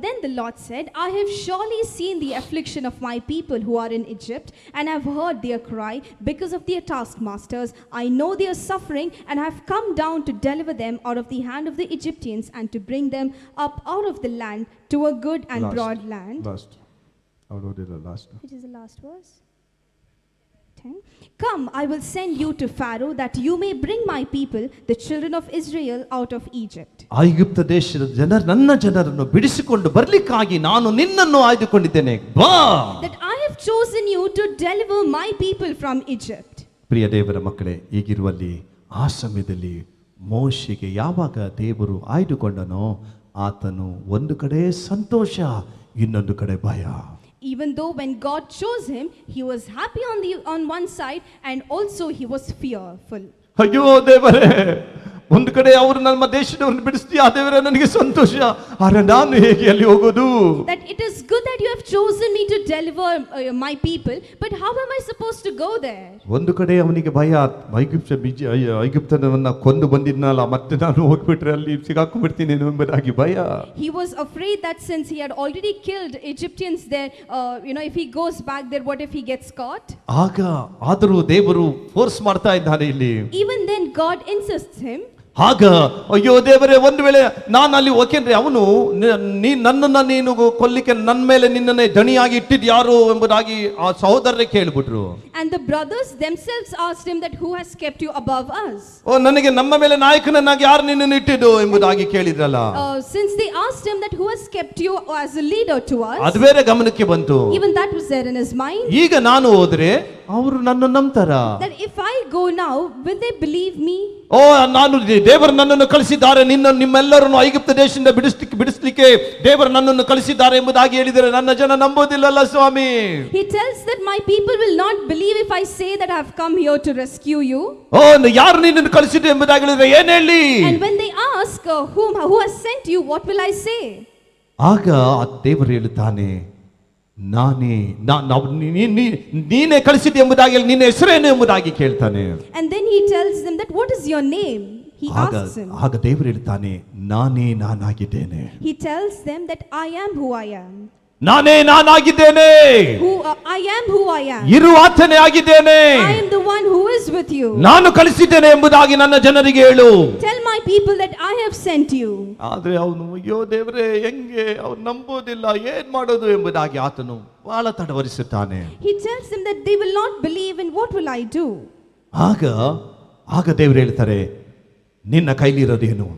Then the Lord said, I have surely seen the affliction of my people who are in Egypt, and have heard their cry because of their taskmasters. I know their suffering, and have come down to deliver them out of the hand of the Egyptians, and to bring them up out of the land to a good and broad land. It is the last verse. 10. Come, I will send you to Pharaoh, that you may bring my people, the children of Israel, out of Egypt. ಐಗುಪ್ತ ದೇಶದ ನನ್ನ ಜನರನ್ನು ಬಿಡಿಸಿಕೊಂಡು ಬರಲಿಕ್ಕಾಗಿ ನಾನು ನಿನ್ನನ್ನು ಆಯ್ದುಕೊಂಡಿದ್ದೇನೆ, ಬಾ. That I have chosen you to deliver my people from Egypt. ಪ್ರಿಯ ದೇವರ ಮಕ್ಕಳೇ, ಈಗಿರುವಲ್ಲಿ ಆ ಸಮಯದಲ್ಲಿ ಮೋಶೆಗೆ ಯಾವಾಗ ದೇವರು ಆಯ್ದುಕೊಂಡನೋ ಆತನು ಒಂದು ಕಡೆ ಸಂತೋಷ, ಇನ್ನೊಂದು ಕಡೆ ಭಯ. Even though when God chose him, he was happy on one side, and also he was fearful. ಅಯ್ಯೋ ದೇವರೇ, ಒಂದು ಕಡೆ ಅವರು ನಮ್ಮ ದೇಶದವರನ್ನು ಬಿಡಿಸ್ತೀಯ ದೇವರೇ, ನನಗೆ ಸಂತೋಷ, ಆದರೆ ನಾನು ಹೇಗೆ ಅಲ್ಲಿ ಹೋಗೋದು? That it is good that you have chosen me to deliver my people, but how am I supposed to go there? ಒಂದು ಕಡೆ ಅವನಿಗೆ ಭಯ, ಐಗುಪ್ತನನ್ನ ಕೊಂದು ಬಂದಿದ್ನಲ್ಲ, ಮತ್ತೆ ನಾನು ಹೋಗ್ಬಿಟ್ರೆ ಅಲ್ಲಿ ಸಿಗಾಕೊಂಡ್ಬಿಡ್ತೀನಿ ಎಂಬುದಾಗಿ ಭಯ. He was afraid that since he had already killed Egyptians there, if he goes back there, what if he gets caught? ಆದರೂ ದೇವರು ಫೋರ್ಸ್ ಮಾಡ್ತಾ ಇದ್ದಾನೆ ಇಲ್ಲಿ. Even then God insists him. ಆಗ ಅಯ್ಯೋ ದೇವರೇ, ಒಂದು ವೇಳೆ ನಾನು ಅಲ್ಲಿ ಹೋಗ್ಯಂದ್ರೆ ಅವನು ನನ್ನನ್ನು ನೀನು ಕೊಲ್ಲಿಕ್ಕೆ ನನ್ನ ಮೇಲೆ ನಿನ್ನನ್ನೇ ದಣಿಯಾಗಿ ಇಟ್ಟಿದ್ ಯಾರು ಎಂಬುದಾಗಿ ಆ ಸಹೋದರರೇ ಕೇಳಿಬಿಟ್ರು. And the brothers themselves asked him that who has kept you above us? ನನಗೆ ನಮ್ಮ ಮೇಲೆ ನಾಯಕನನ್ನಾಗಿ ಯಾರು ನಿನ್ನನ್ನು ಇಟ್ಟಿದ್ದು ಎಂಬುದಾಗಿ ಕೇಳಿದ್ರಲ್ಲ. Since they asked him that who has kept you as a leader to us, ಅದು ಬೇರೆ ಗಮನಕ್ಕೆ ಬಂತು. Even that was there in his mind. ಈಗ ನಾನು ಹೋದ್ರೆ ಅವರು ನನ್ನ ನಂಬ್ತಾರ? That if I go now, will they believe me? ನಾನು ದೇವರು ನನ್ನನ್ನು ಕಳಿಸಿದ್ದಾರೆ, ನಿಮ್ಮೆಲ್ಲರನ್ನು ಐಗುಪ್ತ ದೇಶದಿಂದ ಬಿಡಿಸ್ಲಿಕ್ಕೆ ದೇವರು ನನ್ನನ್ನು ಕಳಿಸಿದ್ದಾರೆ ಎಂಬುದಾಗಿ ಹೇಳಿದರೆ ನನ್ನ ಜನ ನಂಬೋದಿಲ್ಲಲ್ಲ ಸ್ವಾಮಿ. He tells that my people will not believe if I say that I have come here to rescue you. ಯಾರು ನಿನ್ನನ್ನು ಕಳಿಸಿದ್ರು ಎಂಬುದಾಗಿ ಹೇಳಿದ್ರೆ ಏನು ಹೇಳಿ? And when they ask who has sent you, what will I say? ಆಗ ದೇವರು ಹೇಳುತ್ತಾನೆ, ನೀನೇ ಕಳಿಸಿದೆ ಎಂಬುದಾಗಿ, ನಿನ್ನ ಹೆಸರೇನು ಎಂಬುದಾಗಿ ಕೇಳ್ತಾನೆ. And then he tells them that what is your name? He asks him. ಆಗ ದೇವರು ಹೇಳ್ತಾನೆ, ನಾನಾಗಿದ್ದೇನೆ. He tells them that I am who I am. ನಾನಾಗಿದ್ದೇನೆ. I am who I am. ಇರುವಾತನೇ ಆಗಿದ್ದೇನೆ. I am the one who is with you. ನಾನು ಕಳಿಸಿದ್ದೇನೆ ಎಂಬುದಾಗಿ ನನ್ನ ಜನರಿಗೆ ಹೇಳು. Tell my people that I have sent you. ಆದ್ರೆ ಅವನು ಅಯ್ಯೋ ದೇವರೇ, ಹೆಂಗೆ ಅವ್ರು ನಂಬೋದಿಲ್ಲ, ಏನ್ ಮಾಡೋದು ಎಂಬುದಾಗಿ ಆತನು ಬಹಳ ತಡವರಿಸುತ್ತಾನೆ. He tells them that they will not believe, and what will I do? ಆಗ ದೇವರು ಹೇಳ್ತಾರೆ, ನಿನ್ನ ಕೈಲಿರೋದೇನು?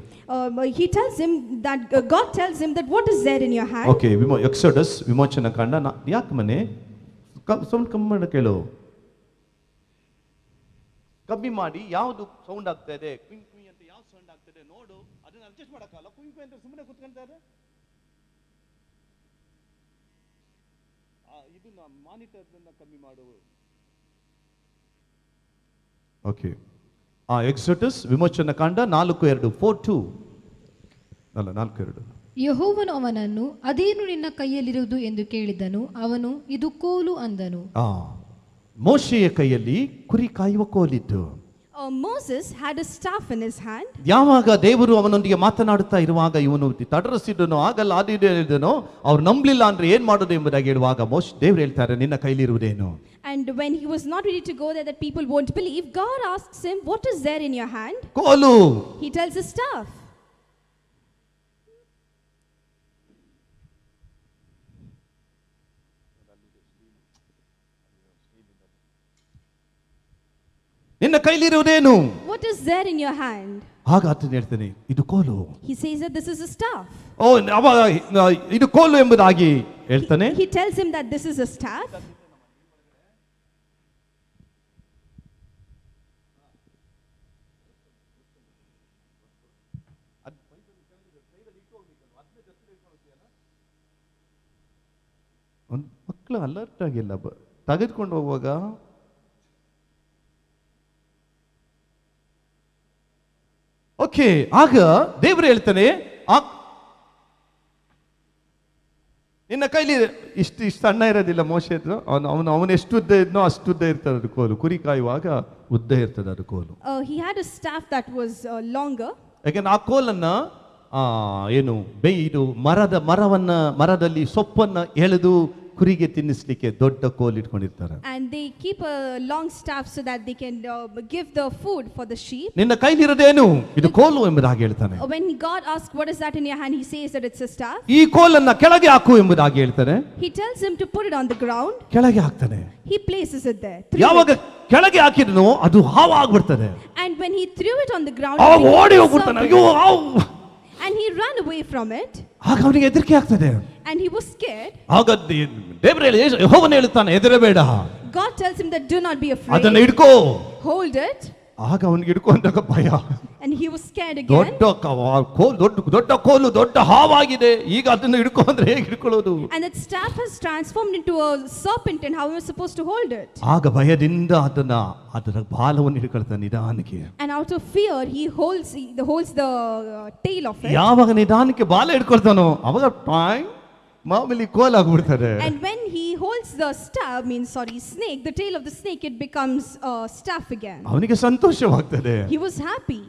He tells him that God tells him that what is there in your hand. Okay, Exodus ವಿಮೋಚನ ಕಾಂಡ, ಯಾಕೆ ಮನೆ ಸೌಂಡ್ ಕಮ್ಮಿ ಮಾಡ ಕೇಳು, ಕಮ್ಮಿ ಮಾಡಿ, ಯಾವುದು ಸೌಂಡ್ ಆಗ್ತಾ ಇದೆ, ಕ್ವಿಂಗ್ ಕ್ವಿಂಗ್ ಅಂತ ಯಾವ ಸೌಂಡ್ ಆಗ್ತದೆ ನೋಡು, ಅದನ್ನ ಅಡ್ಜಸ್ಟ್ ಮಾಡಕ್ಕಲ್ಲ. ಕ್ವಿಂಗ್ ಕ್ವಿಂಗ್ ಅಂತ ಸುಮ್ಮನೆ ಕೂತ್ಕೊಂತಾರೆ. ಇದನ್ನ ಮಾನಿಟರ್ ಕಮ್ಮಿ ಮಾಡು. ಓಕೆ, ಎಕ್ಸೋಡಸ್ ವಿಮೋಚನ ಕಾಂಡ 4:2 4:2 ಅಲ್ಲ 4:2. ಯೆಹೋವನು ಅವನನ್ನು, ಅದೇನು ನಿನ್ನ ಕೈಯಲ್ಲಿರುವುದು ಎಂದು ಕೇಳಿದನು. ಅವನು, ಇದು ಕೋಲು ಅಂದನು. ಮೋಶೆಯ ಕೈಯಲ್ಲಿ ಕುರಿ ಕಾಯುವ ಕೋಲಿತ್ತು. Moses had a staff in his hand. ಯಾವಾಗ ದೇವರು ಅವನೊಂದಿಗೆ ಮಾತನಾಡುತ್ತಾ ಇರುವಾಗ ಇವನು ತಡರಿಸಿದನೋ ಆಗಲ್ಲ ಆದಿದನೋ ಅವ್ರು ನಂಬಲಿಲ್ಲ ಅಂದ್ರೆ ಏನ್ ಮಾಡೋದು ಎಂಬುದಾಗಿ ಹೇಳುವಾಗ ದೇವರು ಹೇಳ್ತಾರೆ ನಿನ್ನ ಕೈಲಿರುವುದೇನು. And when he was not ready to go there, that people won't believe, God asks him, what is there in your hand? ಕೋಲು. He tells his staff. ನಿನ್ನ ಕೈಲಿರುವುದೇನು? What is there in your hand? ಆಗ ಆತನು ಹೇಳ್ತಾನೆ ಇದು ಕೋಲು. He says that this is a staff. ಇದು ಕೋಲು ಎಂಬುದಾಗಿ ಹೇಳ್ತಾನೆ. He tells him that this is a staff. ಮಕ್ಕಳು ಅಲರ್ಟ್ ಆಗಿಲ್ಲ ತೆಗೆದುಕೊಂಡು ಹೋಗುವಾಗ ಓಕೆ. ಆಗ ದೇವರು ಹೇಳ್ತಾನೆ ನಿನ್ನ ಕೈಲಿ ಇಷ್ಟು ಸಣ್ಣ ಇರೋದಿಲ್ಲ ಮೋಶೆದು. ಅವನು ಎಷ್ಟು ಉದ್ದ ಇದ್ನೋ ಅಷ್ಟು ಉದ್ದ ಇರ್ತದೆ ಅದು ಕೋಲು. ಕುರಿ ಕಾಯುವಾಗ ಉದ್ದ ಇರ್ತದೆ ಅದು ಕೋಲು. He had a staff that was longer. ಯಾಕೆಂದ್ರೆ ಆ ಕೋಲನ್ನ ಏನು ಇದು ಮರದಲ್ಲಿ ಸೊಪ್ಪನ್ನ ಎಳೆದು ಕುರಿಗೆ ತಿನ್ನಿಸ್ಲಿಕ್ಕೆ ದೊಡ್ಡ ಕೋಲ್ ಇಟ್ಕೊಂಡಿರ್ತಾರೆ. And they keep a long staff so that they can give the food for the sheep. ನಿನ್ನ ಕೈಲಿರೋದೇನು? ಇದು ಕೋಲು ಎಂಬುದಾಗಿ ಹೇಳ್ತಾನೆ. When God asks what is that in your hand, he says that it's a staff. ಈ ಕೋಲನ್ನ ಕೆಳಗೆ ಹಾಕು ಎಂಬುದಾಗಿ ಹೇಳ್ತಾನೆ. He tells him to put it on the ground. ಕೆಳಗೆ ಹಾಕ್ತಾನೆ. He places it there. ಯಾವಾಗ ಕೆಳಗೆ ಹಾಕಿದ್ನೋ ಅದು ಹಾವು ಆಗ್ಬಿಡ್ತದೆ. And when he threw it on the ground, ಓಡಿ ಹೋಗ್ಬಿಡ್ತಾನೆ. ಅಯ್ಯೋ ಹಾವು. And he ran away from it. ಆಗ ಅವನಿಗೆ ಹೆದರಿಕೆ ಆಗ್ತದೆ. And he was scared. ಆಗ ದೇವರು ಯೆಹೋವನು ಹೇಳುತ್ತಾನೆ ಹೆದರಬೇಡ. God tells him that do not be afraid. ಅದನ್ನ ಹಿಡ್ಕೋ. Hold it. ಆಗ ಅವನಿಗೆ ಹಿಡ್ಕೊಂಡಾಗ ಭಯ. And he was scared again. ದೊಡ್ಡ ಕೋಲು ದೊಡ್ಡ ಹಾವಾಗಿದೆ. ಈಗ ಅದನ್ನು ಹಿಡ್ಕೊಂಡ್ರೆ ಹೇಗೆ ಹಿಡ್ಕೊಳ್ಳೋದು? And that staff has transformed into a serpent, and how are we supposed to hold it? ಆಗ ಭಯದಿಂದ ಅದರ ಬಾಲವನ್ನು ಹಿಡ್ಕೊಳ್ತಾನೆ ನಿಧಾನಕ್ಕೆ. And out of fear he holds the tail of it. ಯಾವಾಗ ನಿಧಾನಕ್ಕೆ ಬಾಲ ಹಿಡ್ಕೊಳ್ತಾನೋ ಅವಾಗ ಮಾಮೂಲಿ ಕೋಲ್ ಆಗ್ಬಿಡ್ತಾರೆ. And when he holds the snake, the tail of the snake, it becomes staff again. ಅವನಿಗೆ ಸಂತೋಷವಾಗ್ತದೆ. He was happy.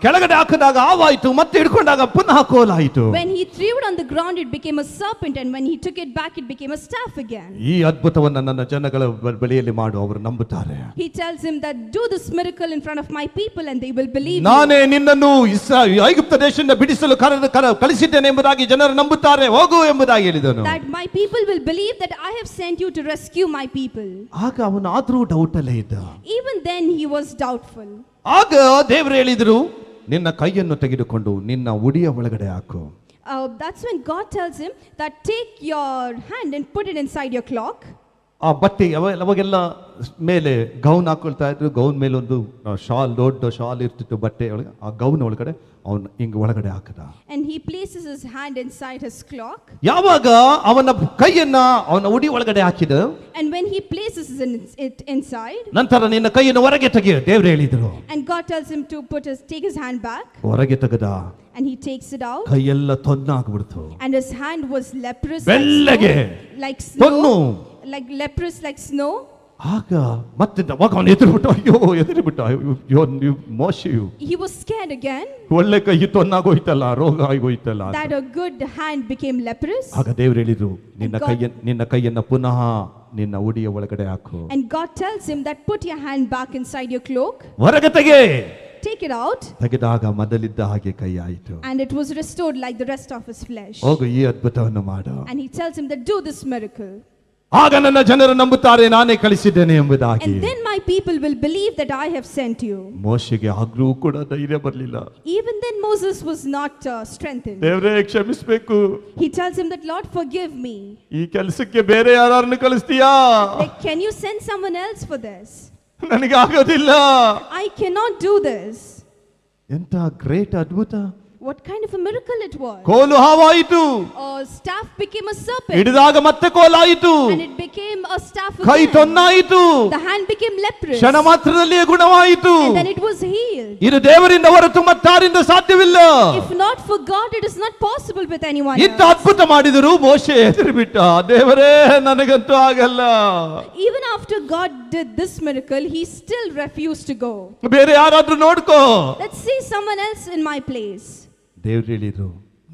ಕೆಳಗಡೆ ಹಾಕಿದಾಗ ಹಾವಾಯ್ತು, ಮತ್ತೆ ಹಿಡ್ಕೊಂಡಾಗ ಪುನಃ ಕೋಲಾಯಿತು. When he threw it on the ground, it became a serpent, and when he took it back, it became a staff again. ಈ ಅದ್ಭುತವನ್ನು ನನ್ನ ಜನಗಳ ಬಳಿಯಲ್ಲಿ ಮಾಡು, ಅವರು ನಂಬುತ್ತಾರೆ. He tells him that do this miracle in front of my people and they will believe. ನಾನೇ ನಿನ್ನನ್ನು ಐಗುಪ್ತ ದೇಶದಿಂದ ಬಿಡಿಸಲು ಕಳಿಸಿದ್ದೇನೆ ಎಂಬುದಾಗಿ ಜನರು ನಂಬುತ್ತಾರೆ. ಹೋಗು ಎಂಬುದಾಗಿ ಹೇಳಿದನು. That my people will believe that I have sent you to rescue my people. ಆಗ ಅವನು ಆದ್ರೂ ಡೌಟ್ ಅಲ್ಲೇ ಇದ್ದ. Even then he was doubtful. ಆಗ ದೇವರು ಹೇಳಿದ್ರು ನಿನ್ನ ಕೈಯನ್ನು ತೆಗೆದುಕೊಂಡು ನಿನ್ನ ಉಡಿಯ ಒಳಗಡೆ ಹಾಕು. That's when God tells him that take your hand and put it inside your cloak. ಆ ಬಟ್ಟೆ ಅವಾಗೆಲ್ಲ ಮೇಲೆ ಗೌನ್ ಹಾಕೊಳ್ತಾ ಇದ್ರು. ಗೌನ್ ಮೇಲೆ ಒಂದು ಶಾಲ್, ದೊಡ್ಡ ಶಾಲ್ ಇರ್ತಿತ್ತು ಬಟ್ಟೆ ಒಳಗೆ. ಆ ಗೌನ್ ಒಳಗಡೆ ಅವನು ಹಿಂಗ ಒಳಗಡೆ ಹಾಕದ. And he places his hand inside his cloak. ಯಾವಾಗ ಅವನ ಕೈಯನ್ನ ಅವನ ಉಡಿ ಒಳಗಡೆ ಹಾಕಿದ. And when he places it inside. ನಂತರ ನಿನ್ನ ಕೈಯನ್ನು ಹೊರಗೆ ತೆಗೆ ದೇವರು ಹೇಳಿದ್ರು. And God tells him to take his hand back. ಹೊರಗೆ ತೆಗೆದ. And he takes it out. ಕೈಯೆಲ್ಲ ತೊನ್ನಾಗ್ಬಿಡ್ತು. And his hand was leprous ಬೆಳ್ಳಗೆ like snow. like leprous like snow. ಆಗ ಮತ್ತೆ ಅವನು ಎದುರುಬಿಟ್ಟ ಮೋಶೆಯು. He was scared again. ಒಳ್ಳೆ ಕೈ ತೊನ್ನಾಗೋಯ್ತಲ್ಲ, ರೋಗ ಆಗೋಯ್ತಲ್ಲ. That a good hand became leprous. ಆಗ ದೇವರು ಹೇಳಿದ್ರು ನಿನ್ನ ಕೈಯನ್ನ ಪುನಃ ನಿನ್ನ ಉಡಿಯ ಒಳಗಡೆ ಹಾಕು. And God tells him that put your hand back inside your cloak. ಹೊರಗೆ ತೆಗೆ. Take it out. ತೆಗೆದಾಗ ಮೊದಲಿದ್ದ ಹಾಗೆ ಕೈ ಆಯಿತು. And it was restored like the rest of his flesh. ಹೋಗು ಈ ಅದ್ಭುತವನ್ನು ಮಾಡು. And he tells him that do this miracle. ಆಗ ನನ್ನ ಜನರು ನಂಬುತ್ತಾರೆ ನಾನೇ ಕಳಿಸಿದ್ದೇನೆ ಎಂಬುದಾಗಿ. And then my people will believe that I have sent you. ಮೋಶೆಗೆ ಆಗ್ಲೂ ಕೂಡ ಧೈರ್ಯ ಬರಲಿಲ್ಲ. Even then Moses was not strengthened. ದೇವರೇ ಕ್ಷಮಿಸಬೇಕು. He tells him that Lord forgive me. ಈ ಕೆಲಸಕ್ಕೆ ಬೇರೆ ಯಾರನ್ನು ಕಳಿಸ್ತೀಯಾ? Like can you send someone else for this? ನನಗೆ ಆಗೋದಿಲ್ಲ. I cannot do this. ಎಂತ ಗ್ರೇಟ್ ಅದ್ಭುತ. What kind of a miracle it was. ಕೋಲು ಹಾವಾಯಿತು. Staff became a serpent. ಹಿಡಿದಾಗ ಮತ್ತೆ ಕೋಲಾಯಿತು. And it became a a staff ಕೈ again. ತೊನ್ನಾಯಿತು, The hand became leprous. ಕ್ಷಣ ಮಾತ್ರದಲ್ಲಿಯೇ ಗುಣವಾಯಿತು. And then it was healed. ಇದು ದೇವರಿಂದ ಹೊರತು ಮತ್ತಾರಿಂದ ಸಾಧ್ಯವಿಲ್ಲ. If not for God, it is not possible with anyone ಇಂಥ else. ಅದ್ಭುತ ಮಾಡಿದರು ಮೋಶೆ ಹೆದರಿಬಿಟ್ಟ, ದೇವರೇ ನನಗಂತೂ ಆಗಲ್ಲ. Even after God did this miracle, he still refused to go. ಬೇರೆ ಯಾರಾದ್ರೂ ನೋಡ್ಕೋ. Let's see someone else in my place. ದೇವ್ರು ಹೇಳಿದ್ರು,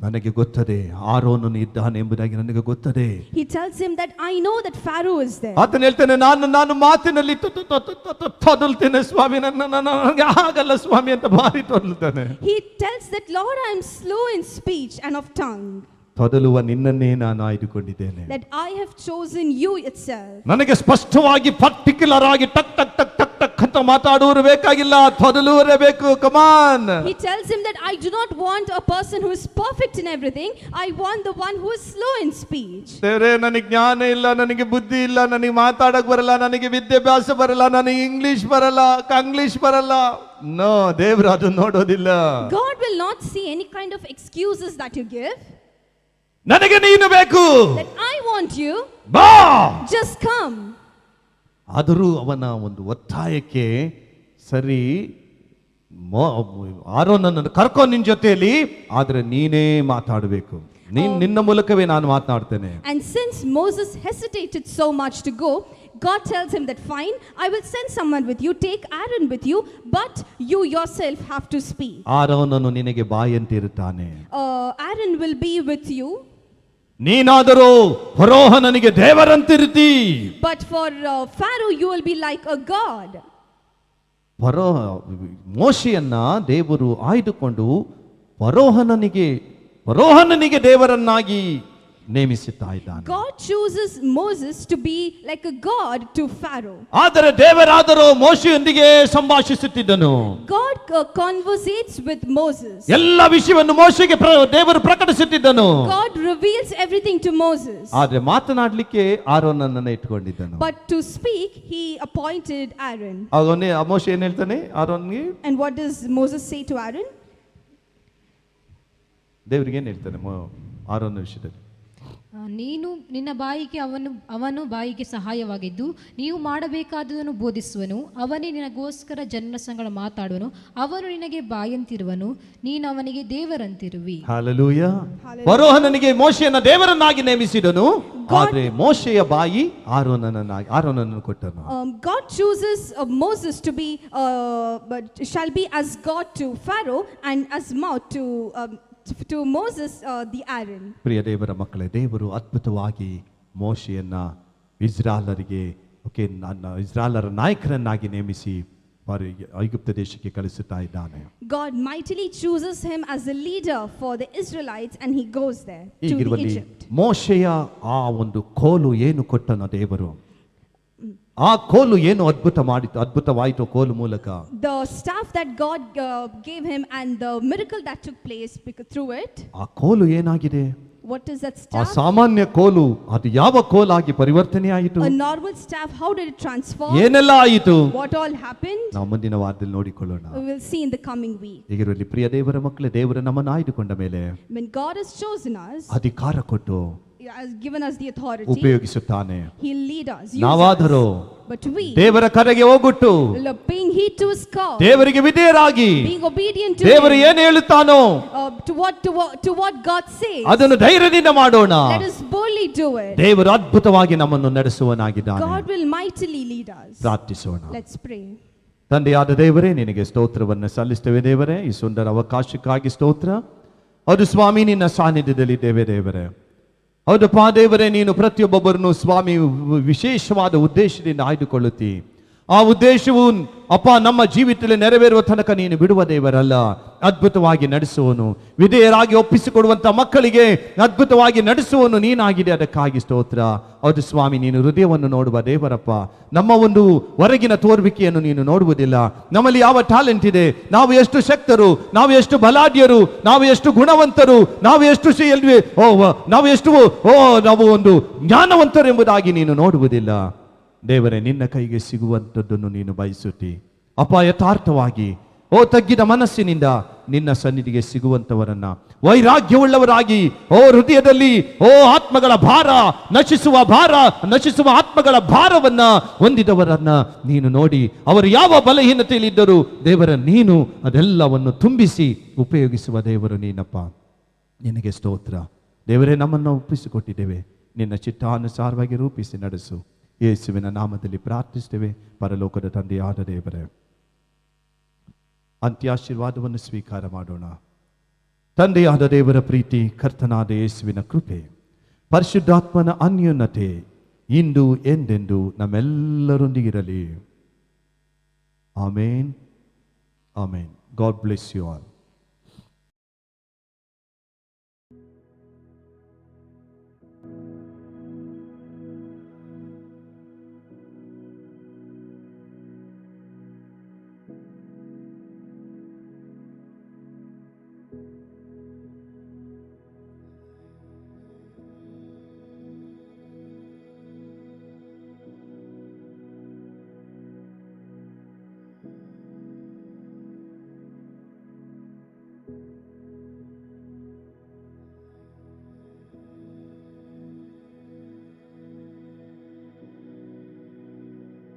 ನನಗೆ ಗೊತ್ತದೆ ಆರೋನನು ಇದ್ದಾನೆ ಎಂಬುದಾಗಿ ನನಗೆ ಗೊತ್ತದೆ. He tells him that I know that Pharaoh is there. ಆತನ ಹೇಳ್ತಾನೆ, ನಾನು ಮಾತಿನಲ್ಲಿ ತೊದಲ್ತೇನೆ ಸ್ವಾಮಿ, ನನಗೆ ಆಗಲ್ಲ ಸ್ವಾಮಿ ಅಂತ ಭಾರಿ ತೊದಲ್ತಾನೆ. He tells that Lord, I am slow in speech and of tongue. ತೊದಲುವ ನಿನ್ನನ್ನೇ ನಾನು ಆಯ್ದುಕೊಂಡಿದ್ದೇನೆ. That I have chosen you itself. ನನಗೆ ಸ್ಪಷ್ಟವಾಗಿ ಪರ್ಟಿಕ್ಯುಲರ್ ಆಗಿ ಟಕ್ ಟಕ್ ಟಕ್ ಟಕ್ ಟಕ್ ಅಂತ ಮಾತಾಡುವರು ಬೇಕಾಗಿಲ್ಲ, ತೊದಲುವರೇ ಬೇಕು. ಕಮಾನ್. He tells him that I do not want a person who is perfect in everything. I want the one who is slow in speech. ದೇವರೇ, ನನಗೆ ಜ್ಞಾನ ಇಲ್ಲ, ನನಗೆ ಬುದ್ಧಿ ಇಲ್ಲ, ನನಗೆ ಮಾತಾಡಕ್ ಬರಲ್ಲ, ನನಗೆ ವಿದ್ಯಾಭ್ಯಾಸ ಬರಲ್ಲ, ನನಗೆ ಇಂಗ್ಲಿಷ್ ಬರಲ್ಲ, ಕಂಗ್ಲಿಷ್ ಬರಲ್ಲ. ನೋ, ದೇವರು ಅದನ್ನು ನೋಡೋದಿಲ್ಲ. God will not see any kind of excuses that you give. ನನಗೆ ನೀನು ಬೇಕು, That I want you, ಬಾ. just come. ಆದರೂ ಅವನ ಒಂದು ಒತ್ತಾಯಕ್ಕೆ ಸರಿ, ಆರೋನನ್ನು ಕರ್ಕೊ ನಿನ್ ಜೊತೆಯಲ್ಲಿ, ಆದ್ರೆ ನೀನೇ ಮಾತಾಡಬೇಕು, ನಿನ್ನ ಮೂಲಕವೇ ನಾನು ಮಾತನಾಡ್ತೇನೆ. And since Moses hesitated so much to go, God tells him that fine, I will send someone with you, take Aaron with you, but you yourself have to speak. ಆರೋನನು ನಿನಗೆ ಬಾಯಂತಿರುತ್ತಾನೆ, Aaron will be with you. ನೀನಾದರೂ ಫರೋಹನನಿಗೆ ದೇವರಂತಿರುತ್ತಿ. But for Pharaoh you will be like a god. ಮೋಶೆಯನ್ನ ದೇವರು ಆಯ್ದುಕೊಂಡು ಫರೋಹನನಿಗೆ ದೇವರನ್ನಾಗಿ ನೇಮಿಸುತ್ತಾ ಇದ್ದಾನೆ. God chooses Moses to be like a god to Pharaoh. ಆದರೆ ದೇವರಾದರೂ ಮೋಶೆಯೊಂದಿಗೆ ಸಂಭಾಷಿಸುತ್ತಿದ್ದನು. God conversates with Moses. ಎಲ್ಲ ವಿಷಯವನ್ನು ಮೋಶೆಗೆ ದೇವರು ಪ್ರಕಟಿಸುತ್ತಿದ್ದನು. God reveals everything to Moses. ಆದರೆ ಮಾತನಾಡಲಿಕ್ಕೆ ಆರೋನನನ್ನು ಇಟ್ಕೊಂಡಿದ್ದನು. But to speak he appointed Aaron. ಆಗ ಮೋಶೆ ಏನ್ ಹೇಳ್ತಾನೆ ಆರೋನ್ಗೆ? And what does Moses say to Aaron? ದೇವರಿಗೆ ಏನ್ ಹೇಳ್ತಾನೆ ಆರೋನ ವಿಷಯದಲ್ಲಿ? ನೀನು ನಿನ್ನ ಬಾಯಿಗೆ ಅವನು ಬಾಯಿಗೆ ಸಹಾಯವಾಗಿದ್ದು ನೀವು ಮಾಡಬೇಕಾದುದನ್ನು ಬೋಧಿಸುವನು. ಅವನೇ ನಿನಗೋಸ್ಕರ ಜನರ ಸಂಗಡ ಮಾತಾಡುವನು. ಅವನು ನಿನಗೆ ಬಾಯಂತಿರುವನು, ನೀನು ಅವನಿಗೆ ದೇವರಂತಿರುವಿ. ಹಲ್ಲೆಲೂಯಾ. ಫರೋಹನನಿಗೆ ಮೋಶೆಯನ್ನ ದೇವರನ್ನಾಗಿ ನೇಮಿಸಿದನು, ಆದರೆ ಮೋಶೆಯ ಬಾಯಿ ಆರೋನನನ್ನು ಕೊಟ್ಟನು. God chooses Moses to be shall be as God to Pharaoh and as mouth to Moses the Aaron. ಪ್ರಿಯ ದೇವರ ಮಕ್ಕಳೇ, ದೇವರು ಅದ್ಭುತವಾಗಿ ಮೋಶೆಯನ್ನ ಇಸ್ರಾಯೇಲರ ನಾಯಕರನ್ನಾಗಿ ನೇಮಿಸಿ ಐಗುಪ್ತ ದೇಶಕ್ಕೆ ಕಳಿಸುತ್ತಾ ಇದ್ದಾನೆ. God mightily chooses him as a leader for the Israelites and he goes there to Egypt. ಮೋಶೆಯ ಆ ಒಂದು ಕೋಲು ಏನು ಕೊಟ್ಟನೋ ದೇವರು, ಆ ಕೋಲು ಏನು ಅದ್ಭುತವಾಯಿತು ಕೋಲು ಮೂಲಕ. The staff that God gave him and the miracle that took place through it. ಆ ಕೋಲು ಏನಾಗಿದೆ? What is that ಆ staff? ಸಾಮಾನ್ಯ ಕೋಲು ಅದು ಯಾವ ಕೋಲಾಗಿ ಪರಿವರ್ತನೆ ಆಯಿತು? A normal staff, how did it transform? ಏನೆಲ್ಲ ಆಯಿತು? What all happened? ನಾವು ಮುಂದಿನ ವಾರದಲ್ಲಿ ನೋಡಿಕೊಳ್ಳೋಣ. We will see in the coming week. ಹೀಗಿರಲಿ ಪ್ರಿಯ ದೇವರ ಮಕ್ಕಳೇ, ದೇವರು ನಮ್ಮನ್ನು ಆಯ್ದುಕೊಂಡ ಮೇಲೆ When God has chosen us, ಅಧಿಕಾರ ಕೊಟ್ಟು has given us the authority, ಉಪಯೋಗಿಸುತ್ತಾನೆ. he'll lead us, use ನಾವಾದರೂ us. But we, ದೇವರ ಕರೆಗೆ ಹೋಗುಟ್ಟು paying heed to his call, ದೇವರಿಗೆ ವಿಧೇಯರಾಗಿ being obedient to ದೇವರು him, ಏನು ಹೇಳುತ್ತಾನೋ to what God says, ಅದನ್ನು ಧೈರ್ಯದಿಂದ ಮಾಡೋಣ. let us boldly do it. ದೇವರು ಅದ್ಭುತವಾಗಿ ನಮ್ಮನ್ನು ನಡೆಸುವನಾಗಿದ್ದಾನೆ. God will mightily lead us. ಪ್ರಾರ್ಥಿಸೋಣ. Let's pray. ತಂದೆಯಾದ ದೇವರೇ, ನಿನಗೆ ಸ್ತೋತ್ರವನ್ನು ಸಲ್ಲಿಸ್ತೇವೆ ದೇವರೇ. ಈ ಸುಂದರ ಅವಕಾಶಕ್ಕಾಗಿ ಸ್ತೋತ್ರ. ಹೌದು ಸ್ವಾಮಿ, ನಿನ್ನ ಸಾನ್ನಿಧ್ಯದಲ್ಲಿದ್ದೇವೆ ದೇವರೇ. ಹೌದಪ್ಪ ದೇವರೇ, ನೀನು ಪ್ರತಿಯೊಬ್ಬೊಬ್ಬರನ್ನು ಸ್ವಾಮಿ ವಿಶೇಷವಾದ ಉದ್ದೇಶದಿಂದ ಆಯ್ದುಕೊಳ್ಳುತ್ತಿ. ಆ ಉದ್ದೇಶವು ಅಪ್ಪ ನಮ್ಮ ಜೀವಿತದಲ್ಲಿ ನೆರವೇರುವ ತನಕ ನೀನು ಬಿಡುವ ದೇವರಲ್ಲ, ಅದ್ಭುತವಾಗಿ ನಡೆಸುವನು. ವಿಧೇಯರಾಗಿ ಒಪ್ಪಿಸಿಕೊಡುವಂತ ಮಕ್ಕಳಿಗೆ ಅದ್ಭುತವಾಗಿ ನಡೆಸುವನು ನೀನಾಗಿದೆ, ಅದಕ್ಕಾಗಿ ಸ್ತೋತ್ರ. ಹೌದು ಸ್ವಾಮಿ, ನೀನು ಹೃದಯವನ್ನು ನೋಡುವ ದೇವರಪ್ಪ. ನಮ್ಮ ಒಂದು ಹೊರಗಿನ ತೋರ್ವಿಕೆಯನ್ನು ನೀನು ನೋಡುವುದಿಲ್ಲ. ನಮ್ಮಲ್ಲಿ ಯಾವ ಟ್ಯಾಲೆಂಟ್ ಇದೆ, ನಾವು ಎಷ್ಟು ಶಕ್ತರು, ನಾವು ಎಷ್ಟು ಬಲಾಢ್ಯರು, ನಾವು ಎಷ್ಟು ಗುಣವಂತರು, ನಾವು ಒಂದು ಜ್ಞಾನವಂತರು ಎಂಬುದಾಗಿ ನೀನು ನೋಡುವುದಿಲ್ಲ ದೇವರೇ. ನಿನ್ನ ಕೈಗೆ ಸಿಗುವಂಥದ್ದನ್ನು ನೀನು ಬಯಸುತ್ತಿ ಅಪ್ಪ. ಯಥಾರ್ಥವಾಗಿ ಓ ತಗ್ಗಿದ ಮನಸ್ಸಿನಿಂದ ನಿನ್ನ ಸನ್ನಿಧಿಗೆ ಸಿಗುವಂತವರನ್ನ, ವೈರಾಗ್ಯವುಳ್ಳವರಾಗಿ, ಓ ಹೃದಯದಲ್ಲಿ ಓ ಆತ್ಮಗಳ ಭಾರ, ನಶಿಸುವ ಆತ್ಮಗಳ ಭಾರವನ್ನ ಹೊಂದಿದವರನ್ನ ನೀನು ನೋಡಿ, ಅವರು ಯಾವ ಬಲಹೀನತೆಯಲ್ಲಿ ಇದ್ದರೂ ದೇವರ ನೀನು ಅದೆಲ್ಲವನ್ನು ತುಂಬಿಸಿ ಉಪಯೋಗಿಸುವ ದೇವರು ನೀನಪ್ಪ. ನಿನಗೆ ಸ್ತೋತ್ರ ದೇವರೇ. ನಮ್ಮನ್ನು ಒಪ್ಪಿಸಿಕೊಟ್ಟಿದ್ದೇವೆ, ನಿನ್ನ ಚಿತ್ತಾನುಸಾರವಾಗಿ ರೂಪಿಸಿ ನಡೆಸು. ಯೇಸುವಿನ ನಾಮದಲ್ಲಿ ಪ್ರಾರ್ಥಿಸ್ತೇವೆ ಪರಲೋಕದ ತಂದೆಯಾದ ದೇವರೇ. ಅಂತ್ಯಾಶೀರ್ವಾದವನ್ನು ಸ್ವೀಕಾರ ಮಾಡೋಣ. ತಂದೆಯಾದ ದೇವರ ಪ್ರೀತಿ, ಕರ್ತನಾದ ಯೇಸುವಿನ ಕೃಪೆ, ಪರಿಶುದ್ಧಾತ್ಮನ ಅನ್ಯೋನ್ಯತೆ ಇಂದು ಎಂದೆಂದು ನಮ್ಮೆಲ್ಲರೊಂದಿಗಿರಲಿ. Amen, amen. God bless you all.